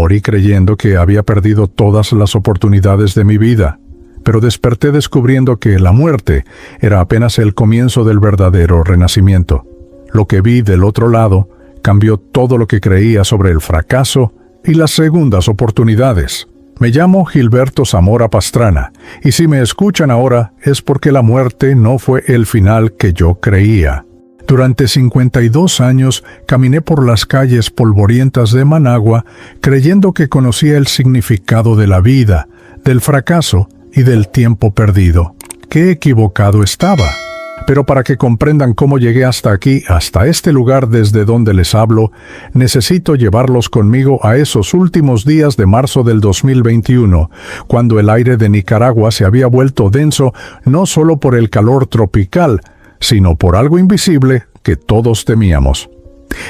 Morí creyendo que había perdido todas las oportunidades de mi vida, pero desperté descubriendo que la muerte era apenas el comienzo del verdadero renacimiento. Lo que vi del otro lado cambió todo lo que creía sobre el fracaso y las segundas oportunidades. Me llamo Gilberto Zamora Pastrana, y si me escuchan ahora es porque la muerte no fue el final que yo creía. Durante 52 años caminé por las calles polvorientas de Managua creyendo que conocía el significado de la vida, del fracaso y del tiempo perdido. ¡Qué equivocado estaba! Pero para que comprendan cómo llegué hasta aquí, hasta este lugar desde donde les hablo, necesito llevarlos conmigo a esos últimos días de marzo del 2021, cuando el aire de Nicaragua se había vuelto denso no solo por el calor tropical, sino por algo invisible que todos temíamos.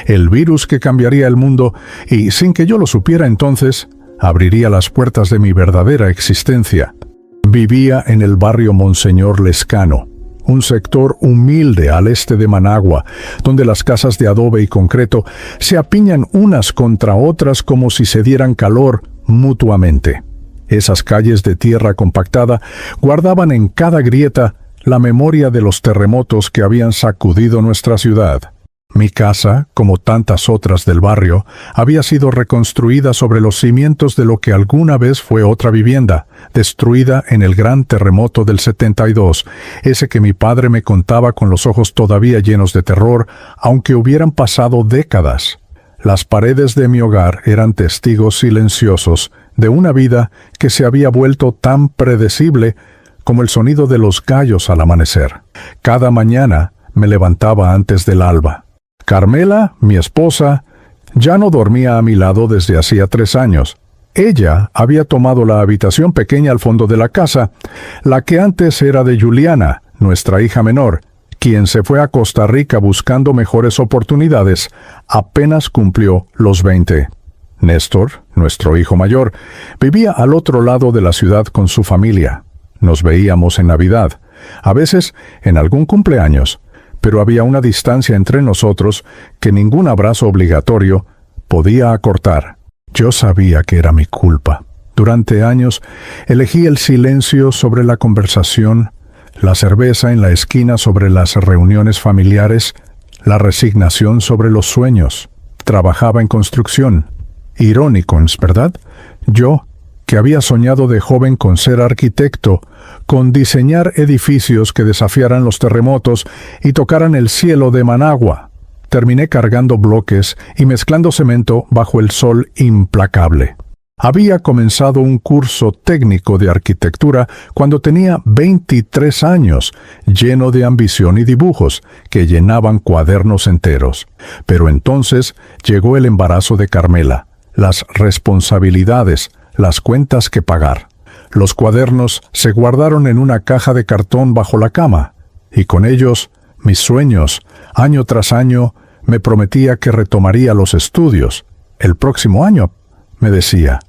El virus que cambiaría el mundo y, sin que yo lo supiera entonces, abriría las puertas de mi verdadera existencia. Vivía en el barrio Monseñor Lescano, un sector humilde al este de Managua, donde las casas de adobe y concreto se apiñan unas contra otras como si se dieran calor mutuamente. Esas calles de tierra compactada guardaban en cada grieta la memoria de los terremotos que habían sacudido nuestra ciudad. Mi casa, como tantas otras del barrio, había sido reconstruida sobre los cimientos de lo que alguna vez fue otra vivienda, destruida en el gran terremoto del 72, ese que mi padre me contaba con los ojos todavía llenos de terror, aunque hubieran pasado décadas. Las paredes de mi hogar eran testigos silenciosos de una vida que se había vuelto tan predecible como el sonido de los gallos al amanecer. Cada mañana me levantaba antes del alba. Carmela, mi esposa, ya no dormía a mi lado desde hacía 3 años. Ella había tomado la habitación pequeña al fondo de la casa, la que antes era de Juliana, nuestra hija menor, quien se fue a Costa Rica buscando mejores oportunidades, apenas cumplió los 20. Néstor, nuestro hijo mayor, vivía al otro lado de la ciudad con su familia. Nos veíamos en Navidad, a veces en algún cumpleaños, pero había una distancia entre nosotros que ningún abrazo obligatorio podía acortar. Yo sabía que era mi culpa. Durante años elegí el silencio sobre la conversación, la cerveza en la esquina sobre las reuniones familiares, la resignación sobre los sueños. Trabajaba en construcción. Irónico, ¿verdad? Yo, que había soñado de joven con ser arquitecto, con diseñar edificios que desafiaran los terremotos y tocaran el cielo de Managua. Terminé cargando bloques y mezclando cemento bajo el sol implacable. Había comenzado un curso técnico de arquitectura cuando tenía 23 años, lleno de ambición y dibujos que llenaban cuadernos enteros. Pero entonces llegó el embarazo de Carmela, las responsabilidades, las cuentas que pagar. Los cuadernos se guardaron en una caja de cartón bajo la cama, y con ellos mis sueños. Año tras año me prometía que retomaría los estudios. El próximo año, me decía,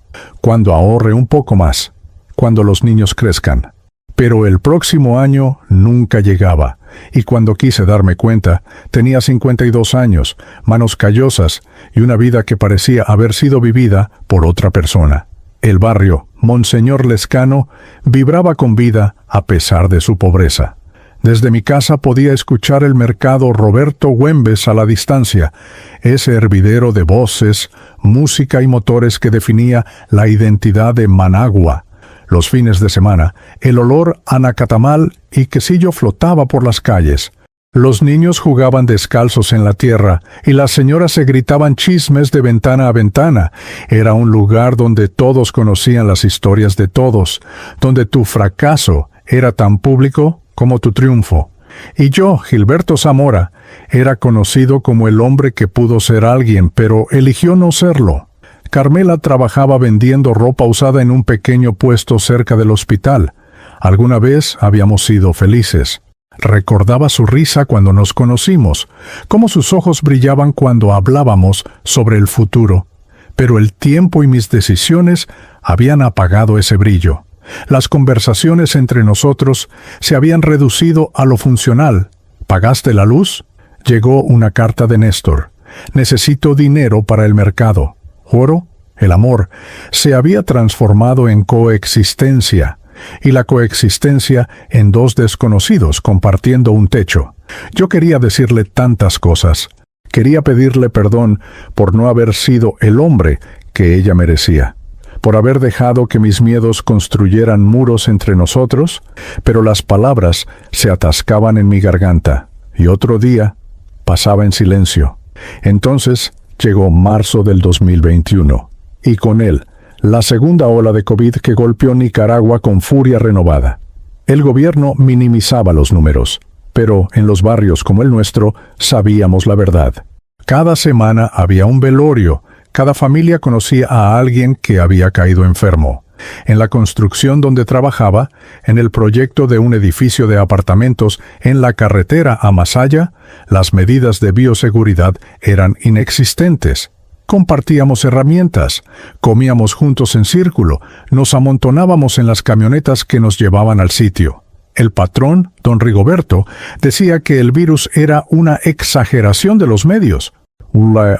cuando ahorre un poco más, cuando los niños crezcan. Pero el próximo año nunca llegaba, y cuando quise darme cuenta, tenía 52 años, manos callosas y una vida que parecía haber sido vivida por otra persona. El barrio Monseñor Lescano vibraba con vida a pesar de su pobreza. Desde mi casa podía escuchar el mercado Roberto Güembes a la distancia, ese hervidero de voces, música y motores que definía la identidad de Managua. Los fines de semana, el olor a nacatamal y quesillo flotaba por las calles. Los niños jugaban descalzos en la tierra y las señoras se gritaban chismes de ventana a ventana. Era un lugar donde todos conocían las historias de todos, donde tu fracaso era tan público como tu triunfo. Y yo, Gilberto Zamora, era conocido como el hombre que pudo ser alguien, pero eligió no serlo. Carmela trabajaba vendiendo ropa usada en un pequeño puesto cerca del hospital. Alguna vez habíamos sido felices. Recordaba su risa cuando nos conocimos, cómo sus ojos brillaban cuando hablábamos sobre el futuro. Pero el tiempo y mis decisiones habían apagado ese brillo. Las conversaciones entre nosotros se habían reducido a lo funcional. ¿Pagaste la luz? Llegó una carta de Néstor. Necesito dinero para el mercado. ¿Oro? el amor, se había transformado en coexistencia, y la coexistencia en dos desconocidos compartiendo un techo. Yo quería decirle tantas cosas. Quería pedirle perdón por no haber sido el hombre que ella merecía, por haber dejado que mis miedos construyeran muros entre nosotros, pero las palabras se atascaban en mi garganta, y otro día pasaba en silencio. Entonces llegó marzo del 2021, y con él la segunda ola de COVID que golpeó Nicaragua con furia renovada. El gobierno minimizaba los números, pero en los barrios como el nuestro sabíamos la verdad. Cada semana había un velorio, cada familia conocía a alguien que había caído enfermo. En la construcción donde trabajaba, en el proyecto de un edificio de apartamentos en la carretera a Masaya, las medidas de bioseguridad eran inexistentes. Compartíamos herramientas, comíamos juntos en círculo, nos amontonábamos en las camionetas que nos llevaban al sitio. El patrón, don Rigoberto, decía que el virus era una exageración de los medios.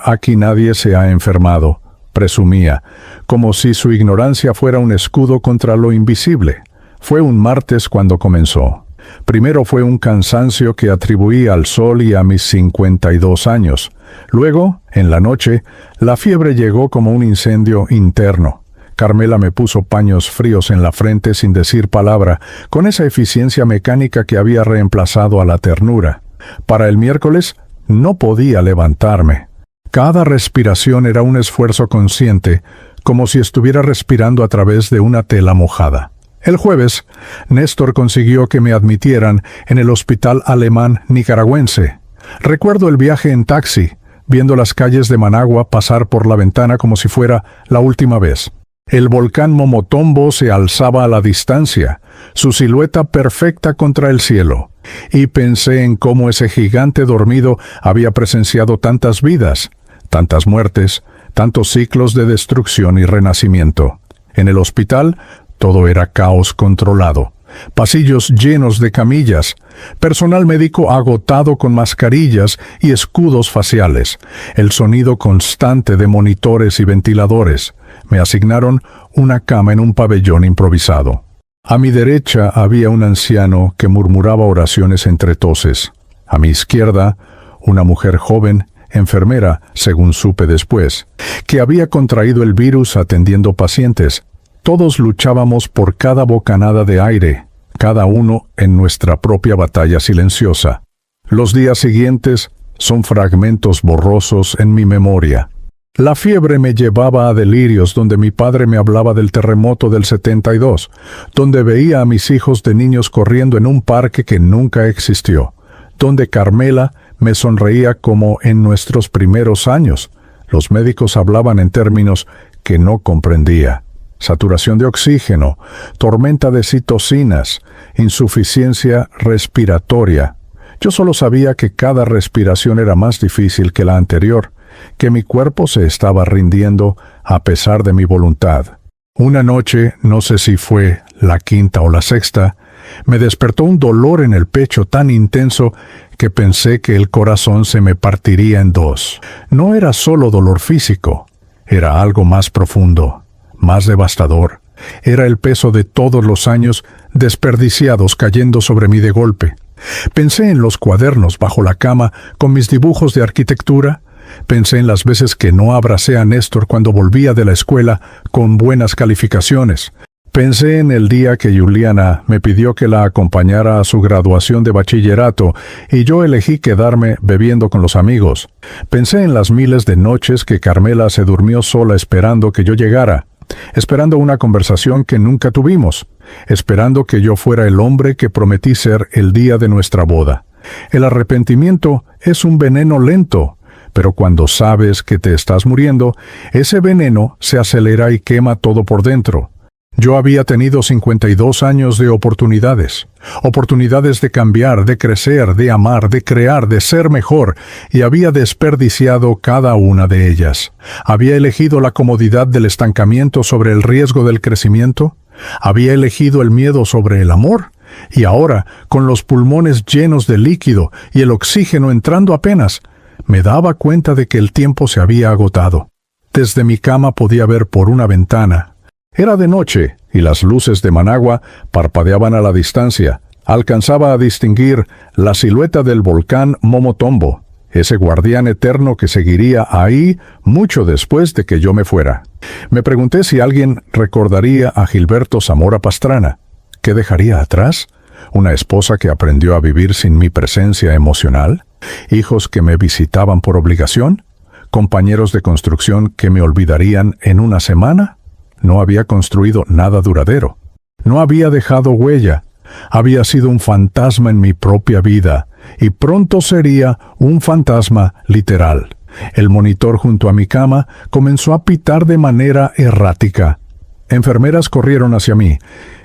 Aquí nadie se ha enfermado, presumía, como si su ignorancia fuera un escudo contra lo invisible. Fue un martes cuando comenzó. Primero fue un cansancio que atribuí al sol y a mis 52 años. Luego, en la noche, la fiebre llegó como un incendio interno. Carmela me puso paños fríos en la frente sin decir palabra, con esa eficiencia mecánica que había reemplazado a la ternura. Para el miércoles, no podía levantarme. Cada respiración era un esfuerzo consciente, como si estuviera respirando a través de una tela mojada. El jueves, Néstor consiguió que me admitieran en el hospital alemán nicaragüense. Recuerdo el viaje en taxi, viendo las calles de Managua pasar por la ventana como si fuera la última vez. El volcán Momotombo se alzaba a la distancia, su silueta perfecta contra el cielo, y pensé en cómo ese gigante dormido había presenciado tantas vidas, tantas muertes, tantos ciclos de destrucción y renacimiento. En el hospital, todo era caos controlado. Pasillos llenos de camillas, personal médico agotado con mascarillas y escudos faciales, el sonido constante de monitores y ventiladores. Me asignaron una cama en un pabellón improvisado. A mi derecha había un anciano que murmuraba oraciones entre toses. A mi izquierda, una mujer joven, enfermera, según supe después, que había contraído el virus atendiendo pacientes. Todos luchábamos por cada bocanada de aire, cada uno en nuestra propia batalla silenciosa. Los días siguientes son fragmentos borrosos en mi memoria. La fiebre me llevaba a delirios donde mi padre me hablaba del terremoto del 72, donde veía a mis hijos de niños corriendo en un parque que nunca existió, donde Carmela me sonreía como en nuestros primeros años. Los médicos hablaban en términos que no comprendía. Saturación de oxígeno, tormenta de citocinas, insuficiencia respiratoria. Yo solo sabía que cada respiración era más difícil que la anterior, que mi cuerpo se estaba rindiendo a pesar de mi voluntad. Una noche, no sé si fue la quinta o la sexta, me despertó un dolor en el pecho tan intenso que pensé que el corazón se me partiría en dos. No era solo dolor físico, era algo más profundo, más devastador. Era el peso de todos los años desperdiciados cayendo sobre mí de golpe. Pensé en los cuadernos bajo la cama con mis dibujos de arquitectura. Pensé en las veces que no abracé a Néstor cuando volvía de la escuela con buenas calificaciones. Pensé en el día que Juliana me pidió que la acompañara a su graduación de bachillerato y yo elegí quedarme bebiendo con los amigos. Pensé en las miles de noches que Carmela se durmió sola esperando que yo llegara, esperando una conversación que nunca tuvimos, esperando que yo fuera el hombre que prometí ser el día de nuestra boda. El arrepentimiento es un veneno lento, pero cuando sabes que te estás muriendo, ese veneno se acelera y quema todo por dentro. Yo había tenido 52 años de oportunidades de cambiar, de crecer, de amar, de crear, de ser mejor, y había desperdiciado cada una de ellas. Había elegido la comodidad del estancamiento sobre el riesgo del crecimiento. Había elegido el miedo sobre el amor. Y ahora, con los pulmones llenos de líquido y el oxígeno entrando apenas, me daba cuenta de que el tiempo se había agotado. Desde mi cama podía ver por una ventana. Era de noche y las luces de Managua parpadeaban a la distancia. Alcanzaba a distinguir la silueta del volcán Momotombo, ese guardián eterno que seguiría ahí mucho después de que yo me fuera. Me pregunté si alguien recordaría a Gilberto Zamora Pastrana. ¿Qué dejaría atrás? ¿Una esposa que aprendió a vivir sin mi presencia emocional? ¿Hijos que me visitaban por obligación? ¿Compañeros de construcción que me olvidarían en una semana? No había construido nada duradero. No había dejado huella. Había sido un fantasma en mi propia vida, y pronto sería un fantasma literal. El monitor junto a mi cama comenzó a pitar de manera errática. Enfermeras corrieron hacia mí.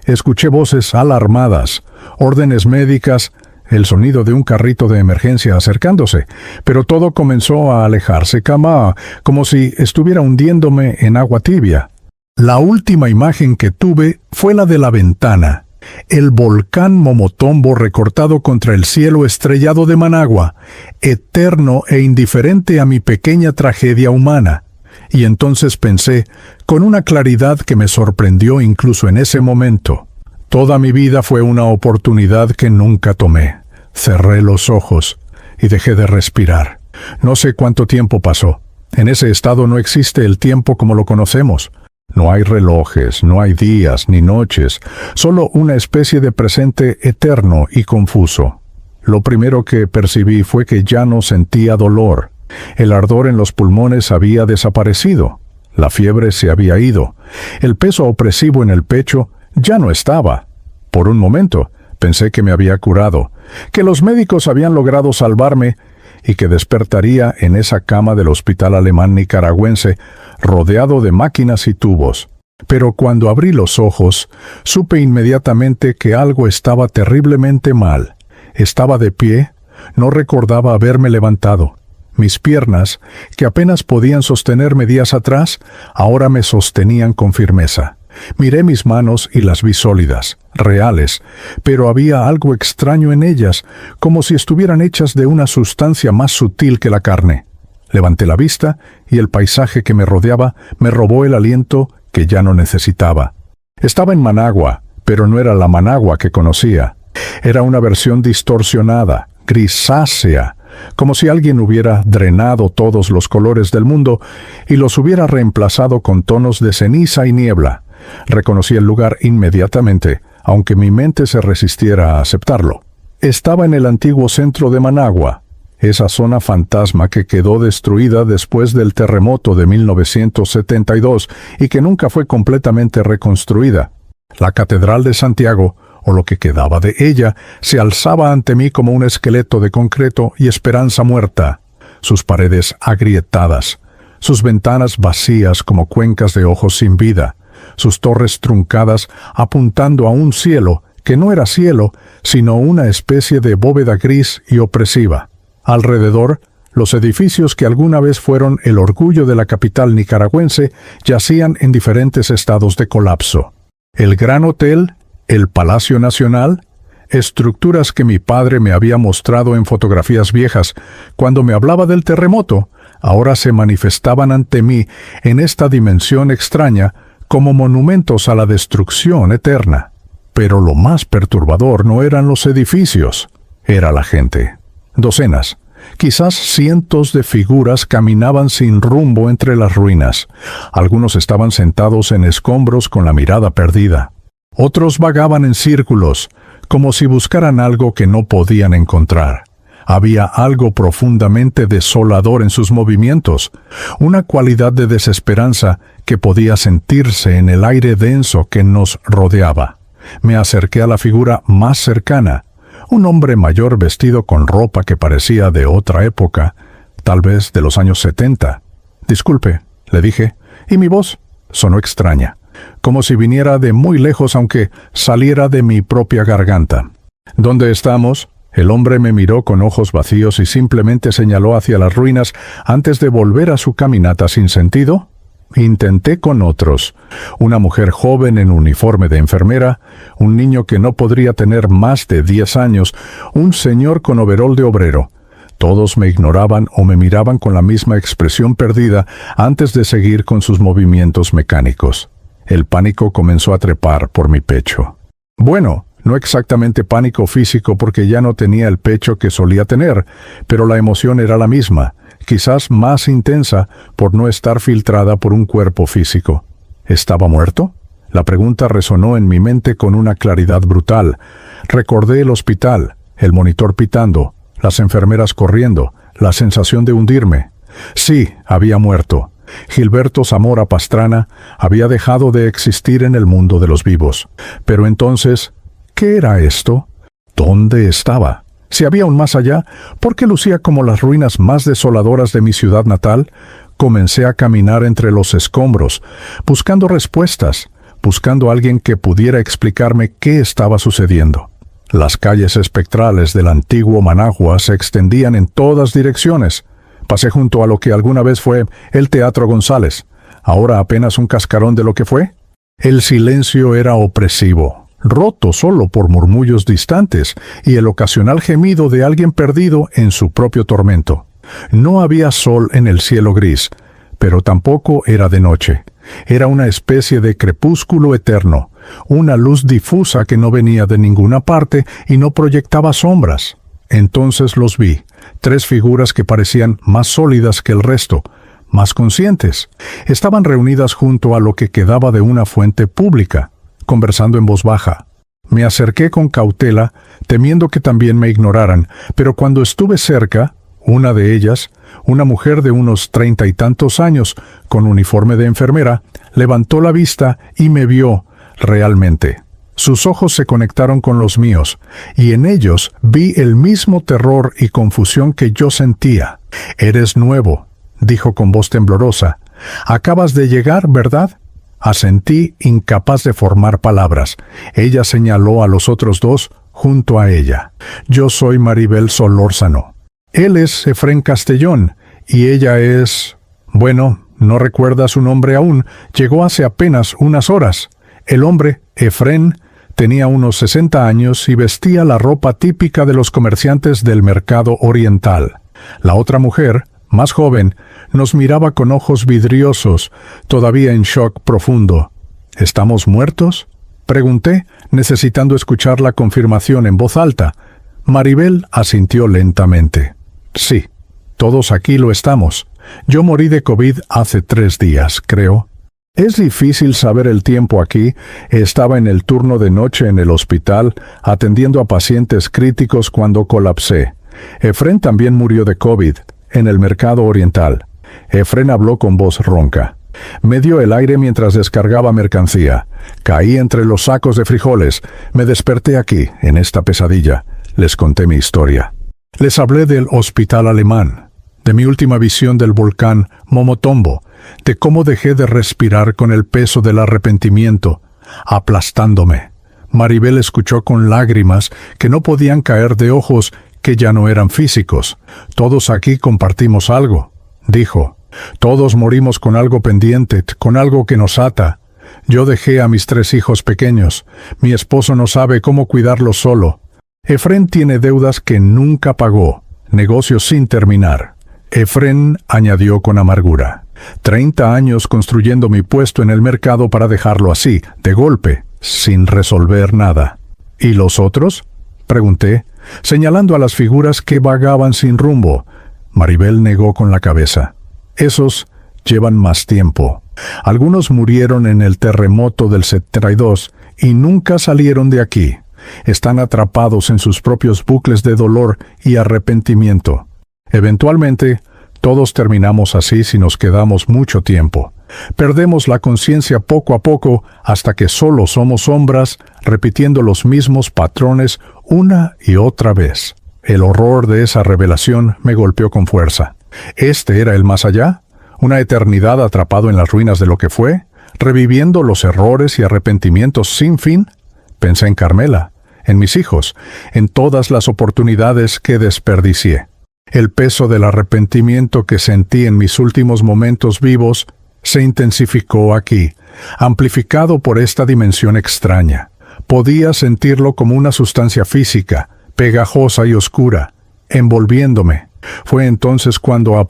Escuché voces alarmadas, órdenes médicas, el sonido de un carrito de emergencia acercándose, pero todo comenzó a alejarse, como si estuviera hundiéndome en agua tibia. La última imagen que tuve fue la de la ventana. El volcán Momotombo recortado contra el cielo estrellado de Managua, eterno e indiferente a mi pequeña tragedia humana. Y entonces pensé, con una claridad que me sorprendió incluso en ese momento, toda mi vida fue una oportunidad que nunca tomé. Cerré los ojos y dejé de respirar. No sé cuánto tiempo pasó. En ese estado no existe el tiempo como lo conocemos. No hay relojes, no hay días ni noches, solo una especie de presente eterno y confuso. Lo primero que percibí fue que ya no sentía dolor. El ardor en los pulmones había desaparecido. La fiebre se había ido. El peso opresivo en el pecho ya no estaba. Por un momento, pensé que me había curado, que los médicos habían logrado salvarme y que despertaría en esa cama del hospital alemán nicaragüense, rodeado de máquinas y tubos. Pero cuando abrí los ojos, supe inmediatamente que algo estaba terriblemente mal. Estaba de pie, no recordaba haberme levantado. Mis piernas, que apenas podían sostenerme días atrás, ahora me sostenían con firmeza. Miré mis manos y las vi sólidas, reales, pero había algo extraño en ellas, como si estuvieran hechas de una sustancia más sutil que la carne. Levanté la vista y el paisaje que me rodeaba me robó el aliento que ya no necesitaba. Estaba en Managua, pero no era la Managua que conocía. Era una versión distorsionada, grisácea, como si alguien hubiera drenado todos los colores del mundo y los hubiera reemplazado con tonos de ceniza y niebla. Reconocí el lugar inmediatamente, aunque mi mente se resistiera a aceptarlo. Estaba en el antiguo centro de Managua, esa zona fantasma que quedó destruida después del terremoto de 1972 y que nunca fue completamente reconstruida. La Catedral de Santiago, o lo que quedaba de ella, se alzaba ante mí como un esqueleto de concreto y esperanza muerta, sus paredes agrietadas, sus ventanas vacías como cuencas de ojos sin vida, sus torres truncadas apuntando a un cielo que no era cielo, sino una especie de bóveda gris y opresiva. Alrededor, los edificios que alguna vez fueron el orgullo de la capital nicaragüense yacían en diferentes estados de colapso. El Gran Hotel, el Palacio Nacional, estructuras que mi padre me había mostrado en fotografías viejas cuando me hablaba del terremoto, ahora se manifestaban ante mí en esta dimensión extraña como monumentos a la destrucción eterna. Pero lo más perturbador no eran los edificios, era la gente. Docenas, quizás cientos de figuras caminaban sin rumbo entre las ruinas. Algunos estaban sentados en escombros con la mirada perdida. Otros vagaban en círculos, como si buscaran algo que no podían encontrar. Había algo profundamente desolador en sus movimientos, una cualidad de desesperanza que podía sentirse en el aire denso que nos rodeaba. Me acerqué a la figura más cercana, un hombre mayor vestido con ropa que parecía de otra época, tal vez de los años 70. «Disculpe», le dije, y mi voz sonó extraña, como si viniera de muy lejos aunque saliera de mi propia garganta. «¿Dónde estamos?» El hombre me miró con ojos vacíos y simplemente señaló hacia las ruinas antes de volver a su caminata sin sentido. Intenté con otros. Una mujer joven en uniforme de enfermera, un niño que no podría tener más de 10 años, un señor con overol de obrero. Todos me ignoraban o me miraban con la misma expresión perdida antes de seguir con sus movimientos mecánicos. El pánico comenzó a trepar por mi pecho. Bueno, no exactamente pánico físico porque ya no tenía el pecho que solía tener, pero la emoción era la misma, quizás más intensa por no estar filtrada por un cuerpo físico. ¿Estaba muerto? La pregunta resonó en mi mente con una claridad brutal. Recordé el hospital, el monitor pitando, las enfermeras corriendo, la sensación de hundirme. Sí, había muerto. Gilberto Zamora Pastrana había dejado de existir en el mundo de los vivos. Pero entonces, ¿qué era esto? ¿Dónde estaba? Si había un más allá, ¿por qué lucía como las ruinas más desoladoras de mi ciudad natal? Comencé a caminar entre los escombros, buscando respuestas, buscando a alguien que pudiera explicarme qué estaba sucediendo. Las calles espectrales del antiguo Managua se extendían en todas direcciones. Pasé junto a lo que alguna vez fue el Teatro González, ahora apenas un cascarón de lo que fue. El silencio era opresivo, roto solo por murmullos distantes y el ocasional gemido de alguien perdido en su propio tormento. No había sol en el cielo gris, pero tampoco era de noche. Era una especie de crepúsculo eterno, una luz difusa que no venía de ninguna parte y no proyectaba sombras. Entonces los vi, 3 figuras que parecían más sólidas que el resto, más conscientes. Estaban reunidas junto a lo que quedaba de una fuente pública, conversando en voz baja. Me acerqué con cautela, temiendo que también me ignoraran, pero cuando estuve cerca, una de ellas, una mujer de unos 30 y tantos años, con uniforme de enfermera, levantó la vista y me vio realmente. Sus ojos se conectaron con los míos, y en ellos vi el mismo terror y confusión que yo sentía. «Eres nuevo», dijo con voz temblorosa. «Acabas de llegar, ¿verdad?» Asentí, incapaz de formar palabras. Ella señaló a los otros 2 junto a ella. «Yo soy Maribel Solórzano. Él es Efrén Castellón, y ella es... Bueno, no recuerda su nombre aún, llegó hace apenas unas horas. El hombre, Efrén, tenía unos 60 años y vestía la ropa típica de los comerciantes del mercado oriental. La otra mujer, más joven, nos miraba con ojos vidriosos, todavía en shock profundo. ¿Estamos muertos?, pregunté, necesitando escuchar la confirmación en voz alta. Maribel asintió lentamente. Sí, todos aquí lo estamos. Yo morí de COVID hace 3 días, creo. Es difícil saber el tiempo aquí. Estaba en el turno de noche en el hospital, atendiendo a pacientes críticos cuando colapsé. Efrén también murió de COVID, en el mercado oriental. Efrén habló con voz ronca. Me dio el aire mientras descargaba mercancía. Caí entre los sacos de frijoles. Me desperté aquí, en esta pesadilla. Les conté mi historia. Les hablé del hospital alemán, de mi última visión del volcán Momotombo, de cómo dejé de respirar con el peso del arrepentimiento, aplastándome. Maribel escuchó con lágrimas que no podían caer de ojos que ya no eran físicos. Todos aquí compartimos algo, dijo. Todos morimos con algo pendiente, con algo que nos ata. Yo dejé a mis 3 hijos pequeños. Mi esposo no sabe cómo cuidarlos solo. Efrén tiene deudas que nunca pagó, negocios sin terminar. Efrén añadió con amargura. 30 años construyendo mi puesto en el mercado para dejarlo así, de golpe, sin resolver nada. ¿Y los otros?, pregunté, señalando a las figuras que vagaban sin rumbo. Maribel negó con la cabeza. Esos llevan más tiempo. Algunos murieron en el terremoto del 72 y nunca salieron de aquí. Están atrapados en sus propios bucles de dolor y arrepentimiento. Eventualmente, todos terminamos así si nos quedamos mucho tiempo. Perdemos la conciencia poco a poco hasta que solo somos sombras repitiendo los mismos patrones una y otra vez. El horror de esa revelación me golpeó con fuerza. ¿Este era el más allá? ¿Una eternidad atrapado en las ruinas de lo que fue? ¿Reviviendo los errores y arrepentimientos sin fin? Pensé en Carmela, en mis hijos, en todas las oportunidades que desperdicié. El peso del arrepentimiento que sentí en mis últimos momentos vivos se intensificó aquí, amplificado por esta dimensión extraña. Podía sentirlo como una sustancia física, pegajosa y oscura, envolviéndome. Fue entonces cuando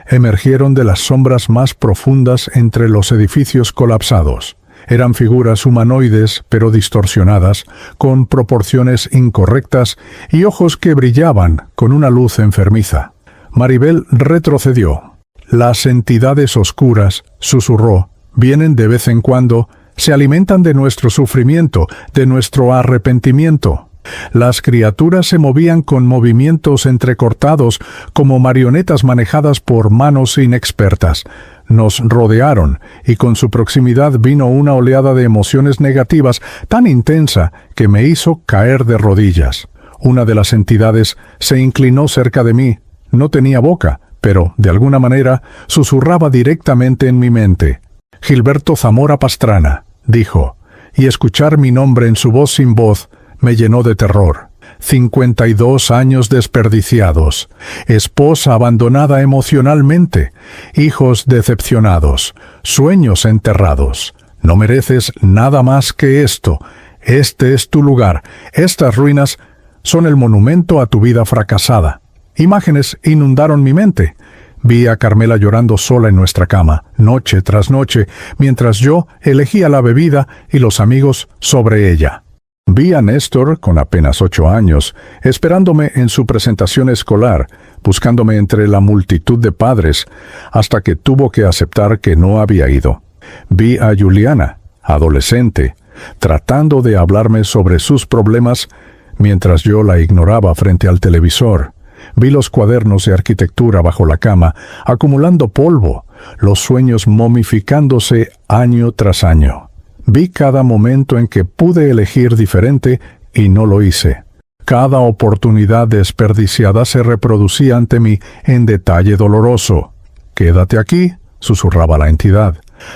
emergieron de las sombras más profundas entre los edificios colapsados. Eran figuras humanoides, pero distorsionadas, con proporciones incorrectas y ojos que brillaban con una luz enfermiza. Maribel retrocedió. Las entidades oscuras, susurró, vienen de vez en cuando, se alimentan de nuestro sufrimiento, de nuestro arrepentimiento. Las criaturas se movían con movimientos entrecortados como marionetas manejadas por manos inexpertas. Nos rodearon y con su proximidad vino una oleada de emociones negativas tan intensa que me hizo caer de rodillas. Una de las entidades se inclinó cerca de mí. No tenía boca, pero, de alguna manera, susurraba directamente en mi mente. Gilberto Zamora Pastrana, dijo, y escuchar mi nombre en su voz sin voz me llenó de terror. 52 años desperdiciados, esposa abandonada emocionalmente, hijos decepcionados, sueños enterrados. No mereces nada más que esto. Este es tu lugar. Estas ruinas son el monumento a tu vida fracasada. Imágenes inundaron mi mente. Vi a Carmela llorando sola en nuestra cama, noche tras noche, mientras yo elegía la bebida y los amigos sobre ella. Vi a Néstor, con apenas 8 años, esperándome en su presentación escolar, buscándome entre la multitud de padres, hasta que tuvo que aceptar que no había ido. Vi a Juliana, adolescente, tratando de hablarme sobre sus problemas, mientras yo la ignoraba frente al televisor. Vi los cuadernos de arquitectura bajo la cama, acumulando polvo, los sueños momificándose año tras año. Vi cada momento en que pude elegir diferente y no lo hice. Cada oportunidad desperdiciada se reproducía ante mí en detalle doloroso. «Quédate aquí», susurraba la entidad.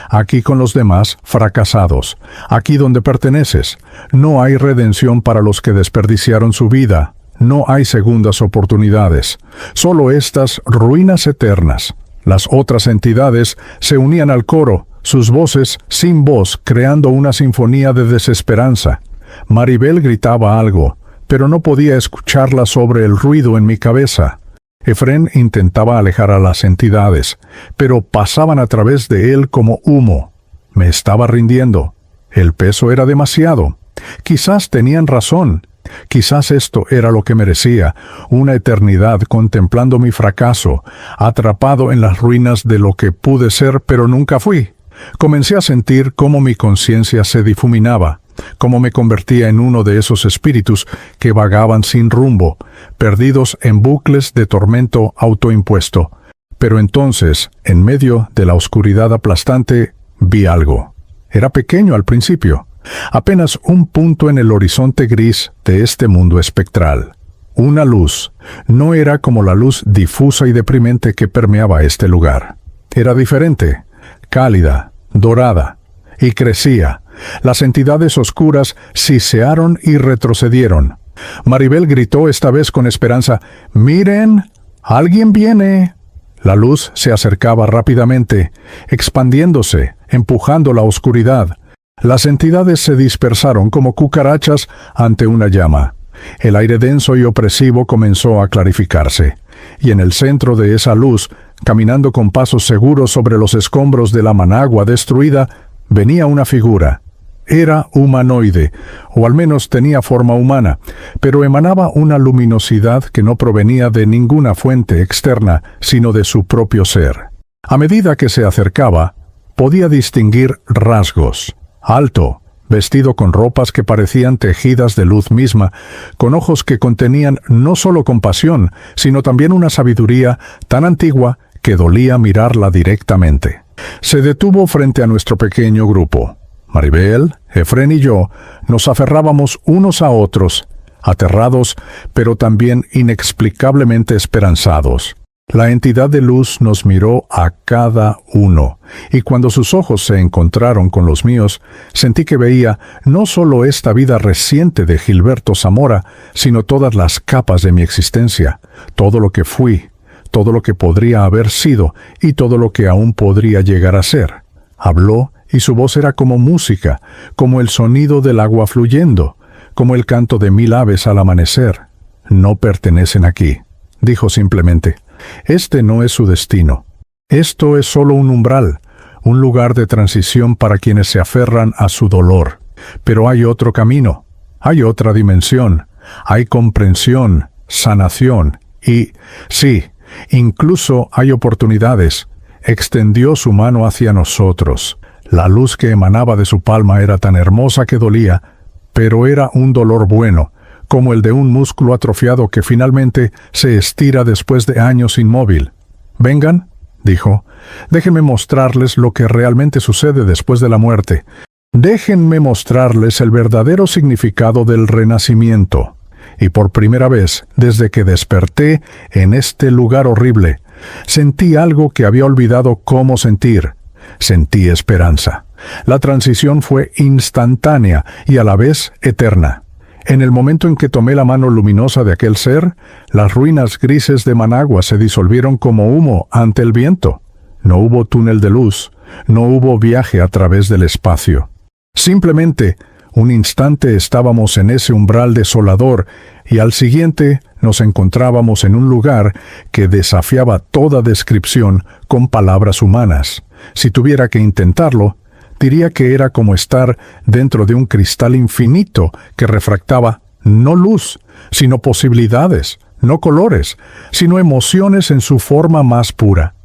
«Aquí con los demás fracasados. Aquí donde perteneces. No hay redención para los que desperdiciaron su vida. No hay segundas oportunidades. Solo estas ruinas eternas». Las otras entidades se unían al coro, sus voces sin voz creando una sinfonía de desesperanza. Maribel gritaba algo, pero no podía escucharla sobre el ruido en mi cabeza. Efrén intentaba alejar a las entidades, pero pasaban a través de él como humo. Me estaba rindiendo. El peso era demasiado. Quizás tenían razón. Quizás esto era lo que merecía, una eternidad contemplando mi fracaso, atrapado en las ruinas de lo que pude ser pero nunca fui. Comencé a sentir cómo mi conciencia se difuminaba, cómo me convertía en uno de esos espíritus que vagaban sin rumbo, perdidos en bucles de tormento autoimpuesto. Pero entonces, en medio de la oscuridad aplastante, vi algo. Era pequeño al principio, apenas un punto en el horizonte gris de este mundo espectral. Una luz. No era como la luz difusa y deprimente que permeaba este lugar. Era diferente, cálida, dorada, y crecía. Las entidades oscuras sisearon y retrocedieron. Maribel gritó esta vez con esperanza: «¡Miren! ¡Alguien viene!». La luz se acercaba rápidamente, expandiéndose, empujando la oscuridad. Las entidades se dispersaron como cucarachas ante una llama. El aire denso y opresivo comenzó a clarificarse, y en el centro de esa luz, caminando con pasos seguros sobre los escombros de la Managua destruida, venía una figura. Era humanoide, o al menos tenía forma humana, pero emanaba una luminosidad que no provenía de ninguna fuente externa, sino de su propio ser. A medida que se acercaba, podía distinguir rasgos. Alto, vestido con ropas que parecían tejidas de luz misma, con ojos que contenían no solo compasión, sino también una sabiduría tan antigua que dolía mirarla directamente. Se detuvo frente a nuestro pequeño grupo. Maribel, Efrén y yo nos aferrábamos unos a otros, aterrados, pero también inexplicablemente esperanzados. La entidad de luz nos miró a cada uno, y cuando sus ojos se encontraron con los míos, sentí que veía no solo esta vida reciente de Gilberto Zamora, sino todas las capas de mi existencia, todo lo que fui, todo lo que podría haber sido y todo lo que aún podría llegar a ser. Habló, y su voz era como música, como el sonido del agua fluyendo, como el canto de 1000 aves al amanecer. No pertenecen aquí. dijo simplemente. Este no es su destino. Esto es solo un umbral, un lugar de transición para quienes se aferran a su dolor. Pero hay otro camino, hay otra dimensión, hay comprensión, sanación y, sí, incluso hay oportunidades. Extendió su mano hacia nosotros. La luz que emanaba de su palma era tan hermosa que dolía, pero era un dolor bueno, como el de un músculo atrofiado que finalmente se estira después de años inmóvil. «Vengan», dijo, «déjenme mostrarles lo que realmente sucede después de la muerte. Déjenme mostrarles el verdadero significado del renacimiento». Y por primera vez, desde que desperté en este lugar horrible, sentí algo que había olvidado cómo sentir. Sentí esperanza. La transición fue instantánea y a la vez eterna. En el momento en que tomé la mano luminosa de aquel ser, las ruinas grises de Managua se disolvieron como humo ante el viento. No hubo túnel de luz, no hubo viaje a través del espacio. Simplemente, un instante estábamos en ese umbral desolador y al siguiente nos encontrábamos en un lugar que desafiaba toda descripción con palabras humanas. Si tuviera que intentarlo, diría que era como estar dentro de un cristal infinito que refractaba no luz, sino posibilidades, no colores, sino emociones en su forma más pura.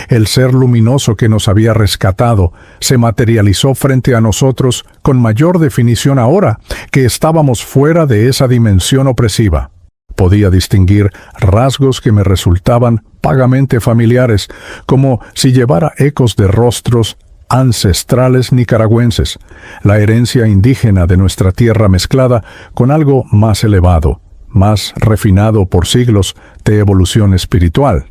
El ser luminoso que nos había rescatado se materializó frente a nosotros con mayor definición ahora que estábamos fuera de esa dimensión opresiva. Podía distinguir rasgos que me resultaban vagamente familiares, como si llevara ecos de rostros ancestrales nicaragüenses, la herencia indígena de nuestra tierra mezclada con algo más elevado, más refinado por siglos de evolución espiritual.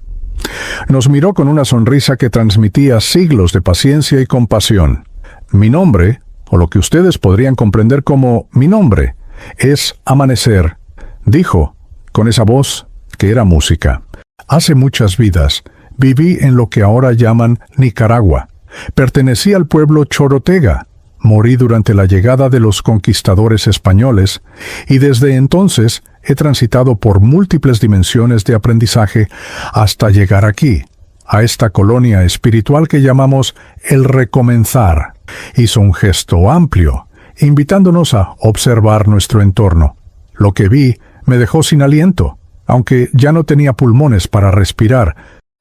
Nos miró con una sonrisa que transmitía siglos de paciencia y compasión. Mi nombre, o lo que ustedes podrían comprender como mi nombre, es Amanecer, dijo, con esa voz que era música. Hace muchas vidas viví en lo que ahora llaman Nicaragua. Pertenecí al pueblo chorotega. Morí durante la llegada de los conquistadores españoles y desde entonces he transitado por múltiples dimensiones de aprendizaje hasta llegar aquí, a esta colonia espiritual que llamamos el recomenzar. Hizo un gesto amplio, invitándonos a observar nuestro entorno. Lo que vi me dejó sin aliento, aunque ya no tenía pulmones para respirar.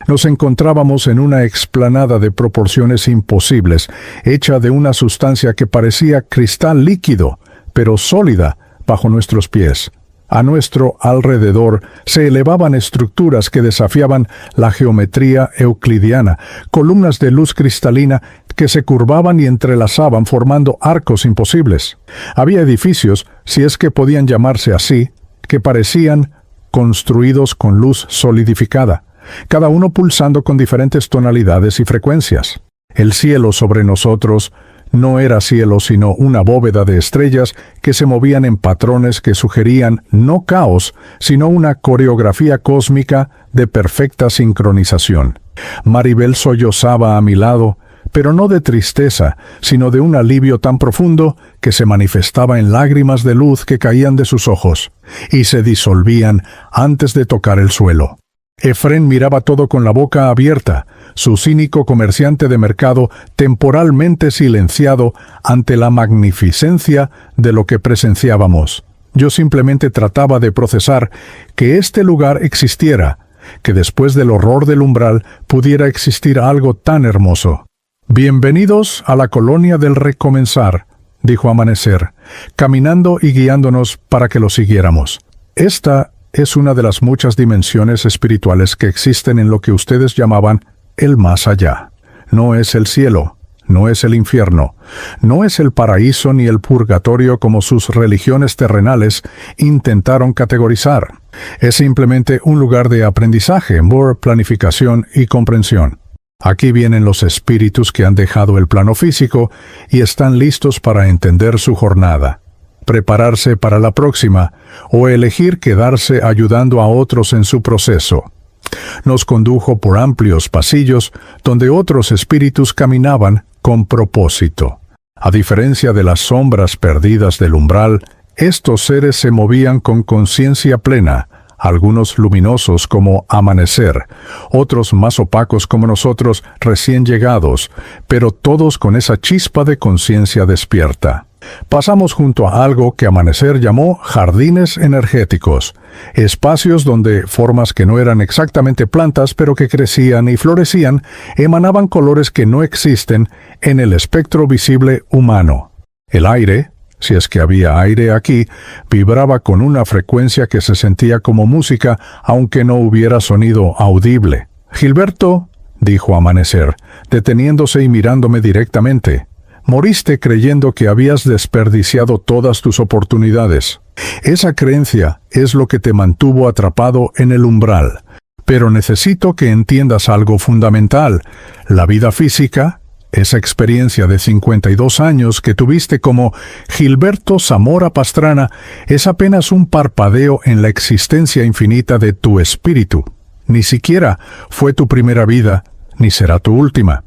Nos encontrábamos en una explanada de proporciones imposibles, hecha de una sustancia que parecía cristal líquido, pero sólida, bajo nuestros pies. A nuestro alrededor se elevaban estructuras que desafiaban la geometría euclidiana, columnas de luz cristalina que se curvaban y entrelazaban formando arcos imposibles. Había edificios, si es que podían llamarse así, que parecían construidos con luz solidificada, cada uno pulsando con diferentes tonalidades y frecuencias. El cielo sobre nosotros no era cielo sino una bóveda de estrellas que se movían en patrones que sugerían no caos, sino una coreografía cósmica de perfecta sincronización. Maribel sollozaba a mi lado, pero no de tristeza, sino de un alivio tan profundo que se manifestaba en lágrimas de luz que caían de sus ojos y se disolvían antes de tocar el suelo. Efrén miraba todo con la boca abierta, su cínico comerciante de mercado temporalmente silenciado ante la magnificencia de lo que presenciábamos. Yo simplemente trataba de procesar que este lugar existiera, que después del horror del umbral pudiera existir algo tan hermoso. «Bienvenidos a la colonia del recomenzar», dijo Amanecer, caminando y guiándonos para que lo siguiéramos. «Esta es una de las muchas dimensiones espirituales que existen en lo que ustedes llamaban el más allá. No es el cielo, no es el infierno, no es el paraíso ni el purgatorio como sus religiones terrenales intentaron categorizar. Es simplemente un lugar de aprendizaje, por planificación y comprensión. Aquí vienen los espíritus que han dejado el plano físico y están listos para entender su jornada, prepararse para la próxima o elegir quedarse ayudando a otros en su proceso. Nos condujo por amplios pasillos donde otros espíritus caminaban con propósito. A diferencia de las sombras perdidas del umbral, estos seres se movían con conciencia plena, algunos luminosos como Amanecer, otros más opacos como nosotros recién llegados, pero todos con esa chispa de conciencia despierta. Pasamos junto a algo que Amanecer llamó jardines energéticos, espacios donde formas que no eran exactamente plantas pero que crecían y florecían emanaban colores que no existen en el espectro visible humano. El aire, si es que había aire aquí, vibraba con una frecuencia que se sentía como música, aunque no hubiera sonido audible. «Gilberto», dijo Amanecer, deteniéndose y mirándome directamente, «moriste creyendo que habías desperdiciado todas tus oportunidades. Esa creencia es lo que te mantuvo atrapado en el umbral. Pero necesito que entiendas algo fundamental. La vida física, esa experiencia de 52 años que tuviste como Gilberto Zamora Pastrana, es apenas un parpadeo en la existencia infinita de tu espíritu. Ni siquiera fue tu primera vida, ni será tu última.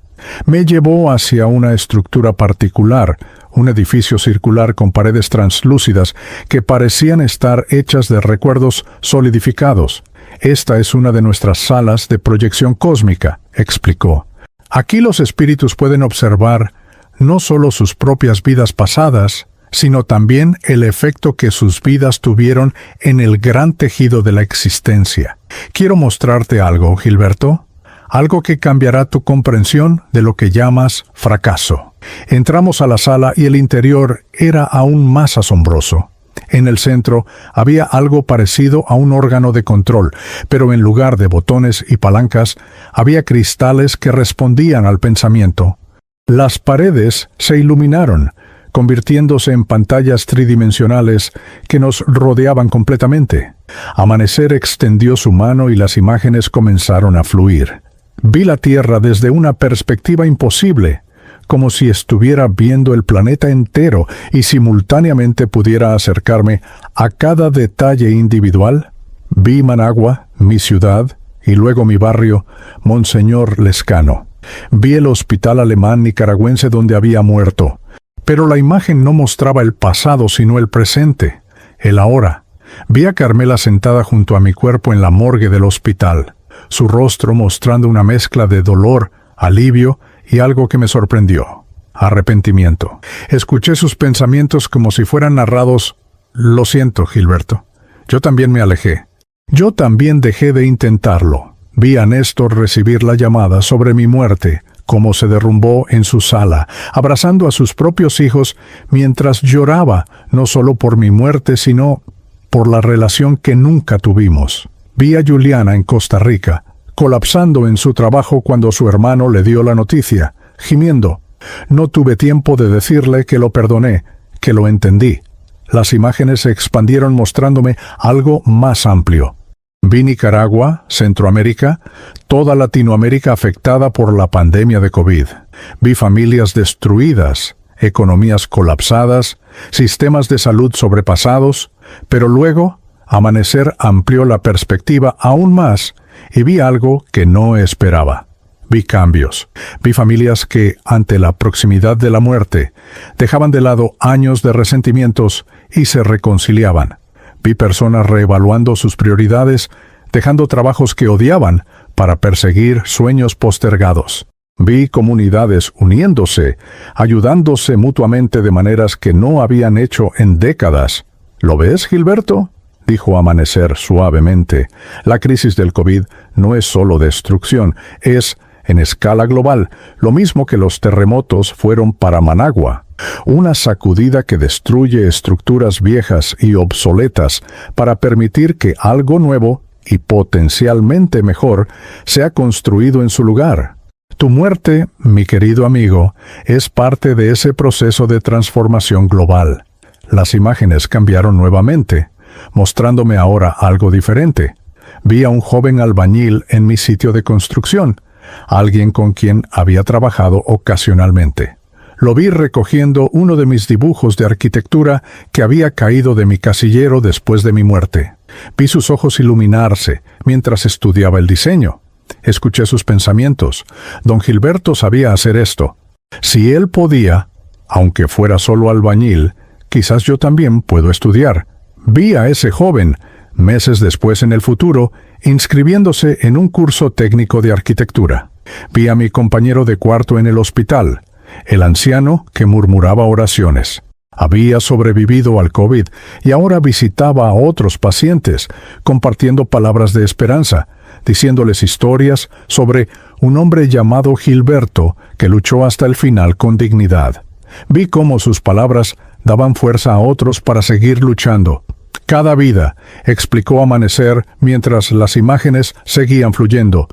Me llevó hacia una estructura particular, un edificio circular con paredes translúcidas que parecían estar hechas de recuerdos solidificados. Esta es una de nuestras salas de proyección cósmica, explicó. Aquí los espíritus pueden observar no solo sus propias vidas pasadas, sino también el efecto que sus vidas tuvieron en el gran tejido de la existencia. Quiero mostrarte algo, Gilberto, algo que cambiará tu comprensión de lo que llamas fracaso. Entramos a la sala y el interior era aún más asombroso. En el centro había algo parecido a un órgano de control, pero en lugar de botones y palancas, había cristales que respondían al pensamiento. Las paredes se iluminaron, convirtiéndose en pantallas tridimensionales que nos rodeaban completamente. Amanecer extendió su mano y las imágenes comenzaron a fluir. Vi la Tierra desde una perspectiva imposible, como si estuviera viendo el planeta entero y simultáneamente pudiera acercarme a cada detalle individual. Vi Managua, mi ciudad, y luego mi barrio, Monseñor Lescano. Vi el hospital alemán nicaragüense donde había muerto. Pero la imagen no mostraba el pasado sino el presente, el ahora. Vi a Carmela sentada junto a mi cuerpo en la morgue del hospital, su rostro mostrando una mezcla de dolor, alivio y algo que me sorprendió: arrepentimiento. Escuché sus pensamientos como si fueran narrados. Lo siento, Gilberto. Yo también me alejé. Yo también dejé de intentarlo. Vi a Néstor recibir la llamada sobre mi muerte, cómo se derrumbó en su sala, abrazando a sus propios hijos mientras lloraba, no solo por mi muerte, sino por la relación que nunca tuvimos. Vi a Juliana en Costa Rica, colapsando en su trabajo cuando su hermano le dio la noticia, gimiendo. No tuve tiempo de decirle que lo perdoné, que lo entendí. Las imágenes se expandieron mostrándome algo más amplio. Vi Nicaragua, Centroamérica, toda Latinoamérica afectada por la pandemia de COVID. Vi familias destruidas, economías colapsadas, sistemas de salud sobrepasados, pero luego Amanecer amplió la perspectiva aún más y vi algo que no esperaba. Vi cambios. Vi familias que, ante la proximidad de la muerte, dejaban de lado años de resentimientos y se reconciliaban. Vi personas reevaluando sus prioridades, dejando trabajos que odiaban para perseguir sueños postergados. Vi comunidades uniéndose, ayudándose mutuamente de maneras que no habían hecho en décadas. ¿Lo ves, Gilberto?, dijo Amanecer suavemente. La crisis del COVID no es solo destrucción, es, en escala global, lo mismo que los terremotos fueron para Managua. Una sacudida que destruye estructuras viejas y obsoletas para permitir que algo nuevo y potencialmente mejor sea construido en su lugar. Tu muerte, mi querido amigo, es parte de ese proceso de transformación global. Las imágenes cambiaron nuevamente, mostrándome ahora algo diferente. Vi a un joven albañil en mi sitio de construcción, alguien con quien había trabajado ocasionalmente. Lo vi recogiendo uno de mis dibujos de arquitectura que había caído de mi casillero después de mi muerte. Vi sus ojos iluminarse mientras estudiaba el diseño. Escuché sus pensamientos. Don Gilberto sabía hacer esto. Si él podía, aunque fuera solo albañil, quizás yo también puedo estudiar. Vi a ese joven, meses después en el futuro, inscribiéndose en un curso técnico de arquitectura. Vi a mi compañero de cuarto en el hospital, el anciano que murmuraba oraciones. Había sobrevivido al COVID y ahora visitaba a otros pacientes, compartiendo palabras de esperanza, diciéndoles historias sobre un hombre llamado Gilberto que luchó hasta el final con dignidad. Vi cómo sus palabras daban fuerza a otros para seguir luchando. Cada vida, explicó Amanecer mientras las imágenes seguían fluyendo,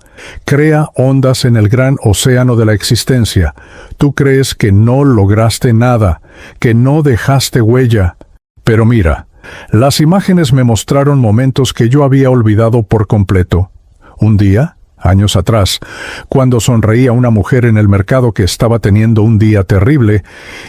crea ondas en el gran océano de la existencia. Tú crees que no lograste nada, que no dejaste huella. Pero mira, las imágenes me mostraron momentos que yo había olvidado por completo. Un día, años atrás, cuando sonreía una mujer en el mercado que estaba teniendo un día terrible,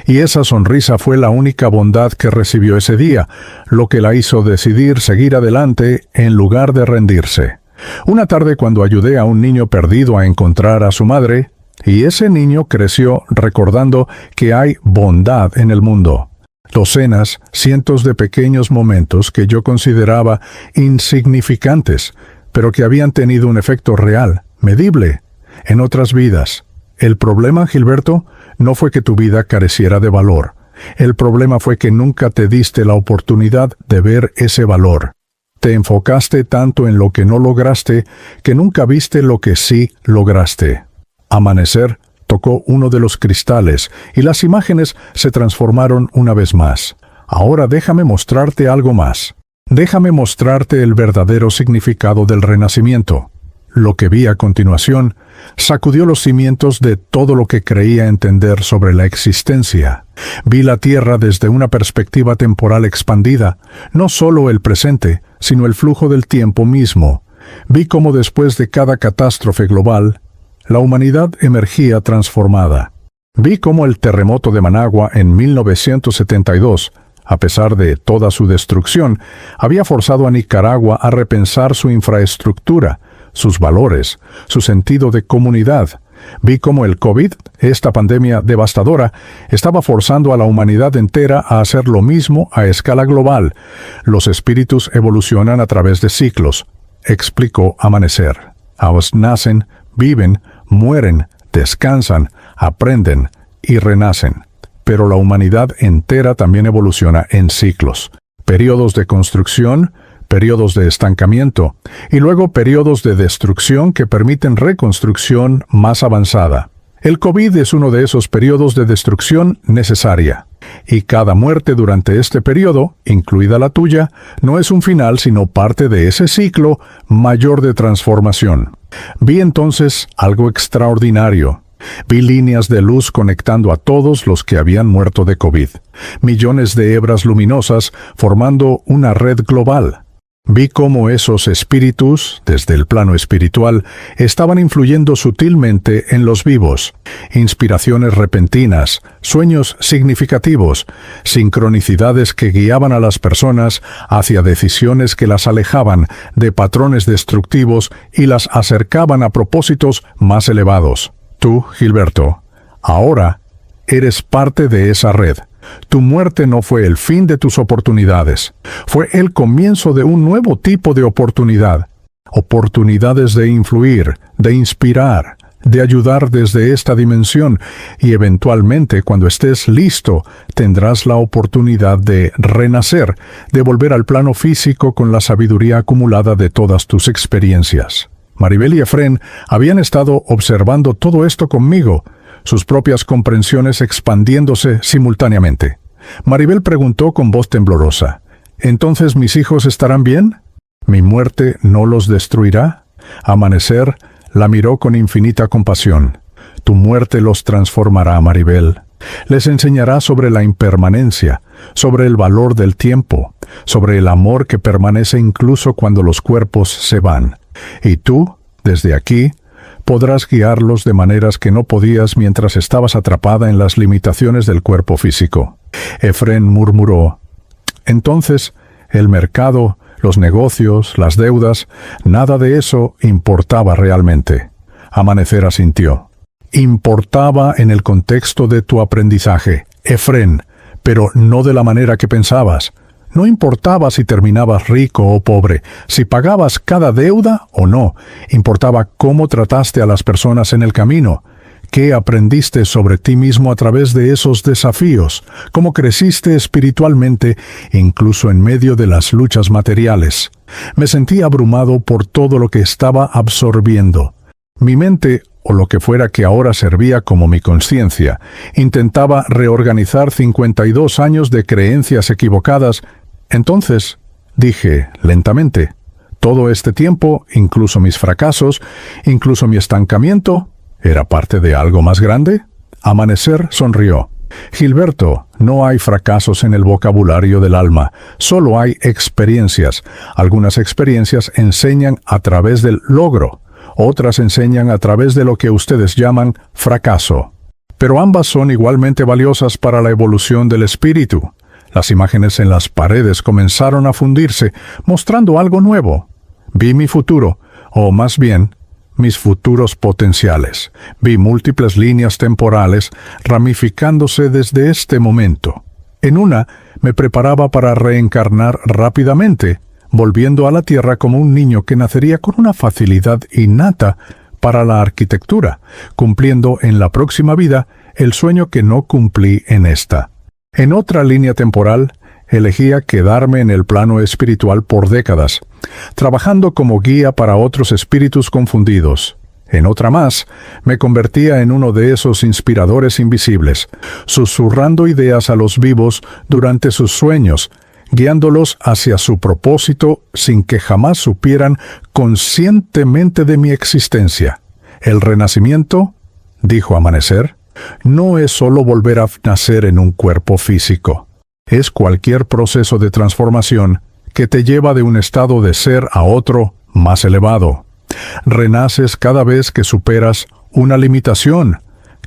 y esa sonrisa fue la única bondad que recibió ese día, lo que la hizo decidir seguir adelante en lugar de rendirse. Una tarde cuando ayudé a un niño perdido a encontrar a su madre, y ese niño creció recordando que hay bondad en el mundo. Docenas, cientos de pequeños momentos que yo consideraba insignificantes, pero que habían tenido un efecto real, medible, en otras vidas. El problema, Gilberto, no fue que tu vida careciera de valor. El problema fue que nunca te diste la oportunidad de ver ese valor. Te enfocaste tanto en lo que no lograste que nunca viste lo que sí lograste. Amanecer tocó uno de los cristales y las imágenes se transformaron una vez más. Ahora déjame mostrarte algo más. Déjame mostrarte el verdadero significado del renacimiento. Lo que vi a continuación sacudió los cimientos de todo lo que creía entender sobre la existencia. Vi la Tierra desde una perspectiva temporal expandida, no solo el presente, sino el flujo del tiempo mismo. Vi cómo después de cada catástrofe global, la humanidad emergía transformada. Vi cómo el terremoto de Managua en 1972, a pesar de toda su destrucción, había forzado a Nicaragua a repensar su infraestructura, sus valores, su sentido de comunidad. Vi cómo el COVID, esta pandemia devastadora, estaba forzando a la humanidad entera a hacer lo mismo a escala global. Los espíritus evolucionan a través de ciclos, explicó Amanecer. Nacen, viven, mueren, descansan, aprenden y renacen. Pero la humanidad entera también evoluciona en ciclos. Periodos de construcción, periodos de estancamiento y luego periodos de destrucción que permiten reconstrucción más avanzada. El COVID es uno de esos periodos de destrucción necesaria. Y cada muerte durante este periodo, incluida la tuya, no es un final sino parte de ese ciclo mayor de transformación. Vi entonces algo extraordinario. Vi líneas de luz conectando a todos los que habían muerto de COVID. Millones de hebras luminosas formando una red global. Vi cómo esos espíritus, desde el plano espiritual, estaban influyendo sutilmente en los vivos. Inspiraciones repentinas, sueños significativos, sincronicidades que guiaban a las personas hacia decisiones que las alejaban de patrones destructivos y las acercaban a propósitos más elevados. Tú, Gilberto, ahora eres parte de esa red. Tu muerte no fue el fin de tus oportunidades. Fue el comienzo de un nuevo tipo de oportunidad. Oportunidades de influir, de inspirar, de ayudar desde esta dimensión y eventualmente, cuando estés listo, tendrás la oportunidad de renacer, de volver al plano físico con la sabiduría acumulada de todas tus experiencias. Maribel y Efrén habían estado observando todo esto conmigo, sus propias comprensiones expandiéndose simultáneamente. Maribel preguntó con voz temblorosa, ¿entonces mis hijos estarán bien? ¿Mi muerte no los destruirá? Amanecer la miró con infinita compasión. Tu muerte los transformará, Maribel. Les enseñará sobre la impermanencia, sobre el valor del tiempo, sobre el amor que permanece incluso cuando los cuerpos se van. Y tú, desde aquí, podrás guiarlos de maneras que no podías mientras estabas atrapada en las limitaciones del cuerpo físico. Efrén murmuró, entonces, el mercado, los negocios, las deudas, nada de eso importaba realmente. Amanecer asintió. Importaba en el contexto de tu aprendizaje, Efrén, pero no de la manera que pensabas. No importaba si terminabas rico o pobre, si pagabas cada deuda o no, importaba cómo trataste a las personas en el camino. ¿Qué aprendiste sobre ti mismo a través de esos desafíos? ¿Cómo creciste espiritualmente, incluso en medio de las luchas materiales? Me sentí abrumado por todo lo que estaba absorbiendo. Mi mente, o lo que fuera que ahora servía como mi conciencia, intentaba reorganizar 52 años de creencias equivocadas. Entonces, dije lentamente, todo este tiempo, incluso mis fracasos, incluso mi estancamiento, ¿era parte de algo más grande? Amanecer sonrió. Gilberto, no hay fracasos en el vocabulario del alma, solo hay experiencias. Algunas experiencias enseñan a través del logro, otras enseñan a través de lo que ustedes llaman fracaso. Pero ambas son igualmente valiosas para la evolución del espíritu. Las imágenes en las paredes comenzaron a fundirse, mostrando algo nuevo. Vi mi futuro, o más bien, mis futuros potenciales. Vi múltiples líneas temporales ramificándose desde este momento. En una, me preparaba para reencarnar rápidamente, volviendo a la Tierra como un niño que nacería con una facilidad innata para la arquitectura, cumpliendo en la próxima vida el sueño que no cumplí en esta. En otra línea temporal, elegía quedarme en el plano espiritual por décadas, trabajando como guía para otros espíritus confundidos. En otra más, me convertía en uno de esos inspiradores invisibles, susurrando ideas a los vivos durante sus sueños, guiándolos hacia su propósito sin que jamás supieran conscientemente de mi existencia. El renacimiento, dijo Amanecer, no es solo volver a nacer en un cuerpo físico. Es cualquier proceso de transformación que te lleva de un estado de ser a otro más elevado. Renaces cada vez que superas una limitación,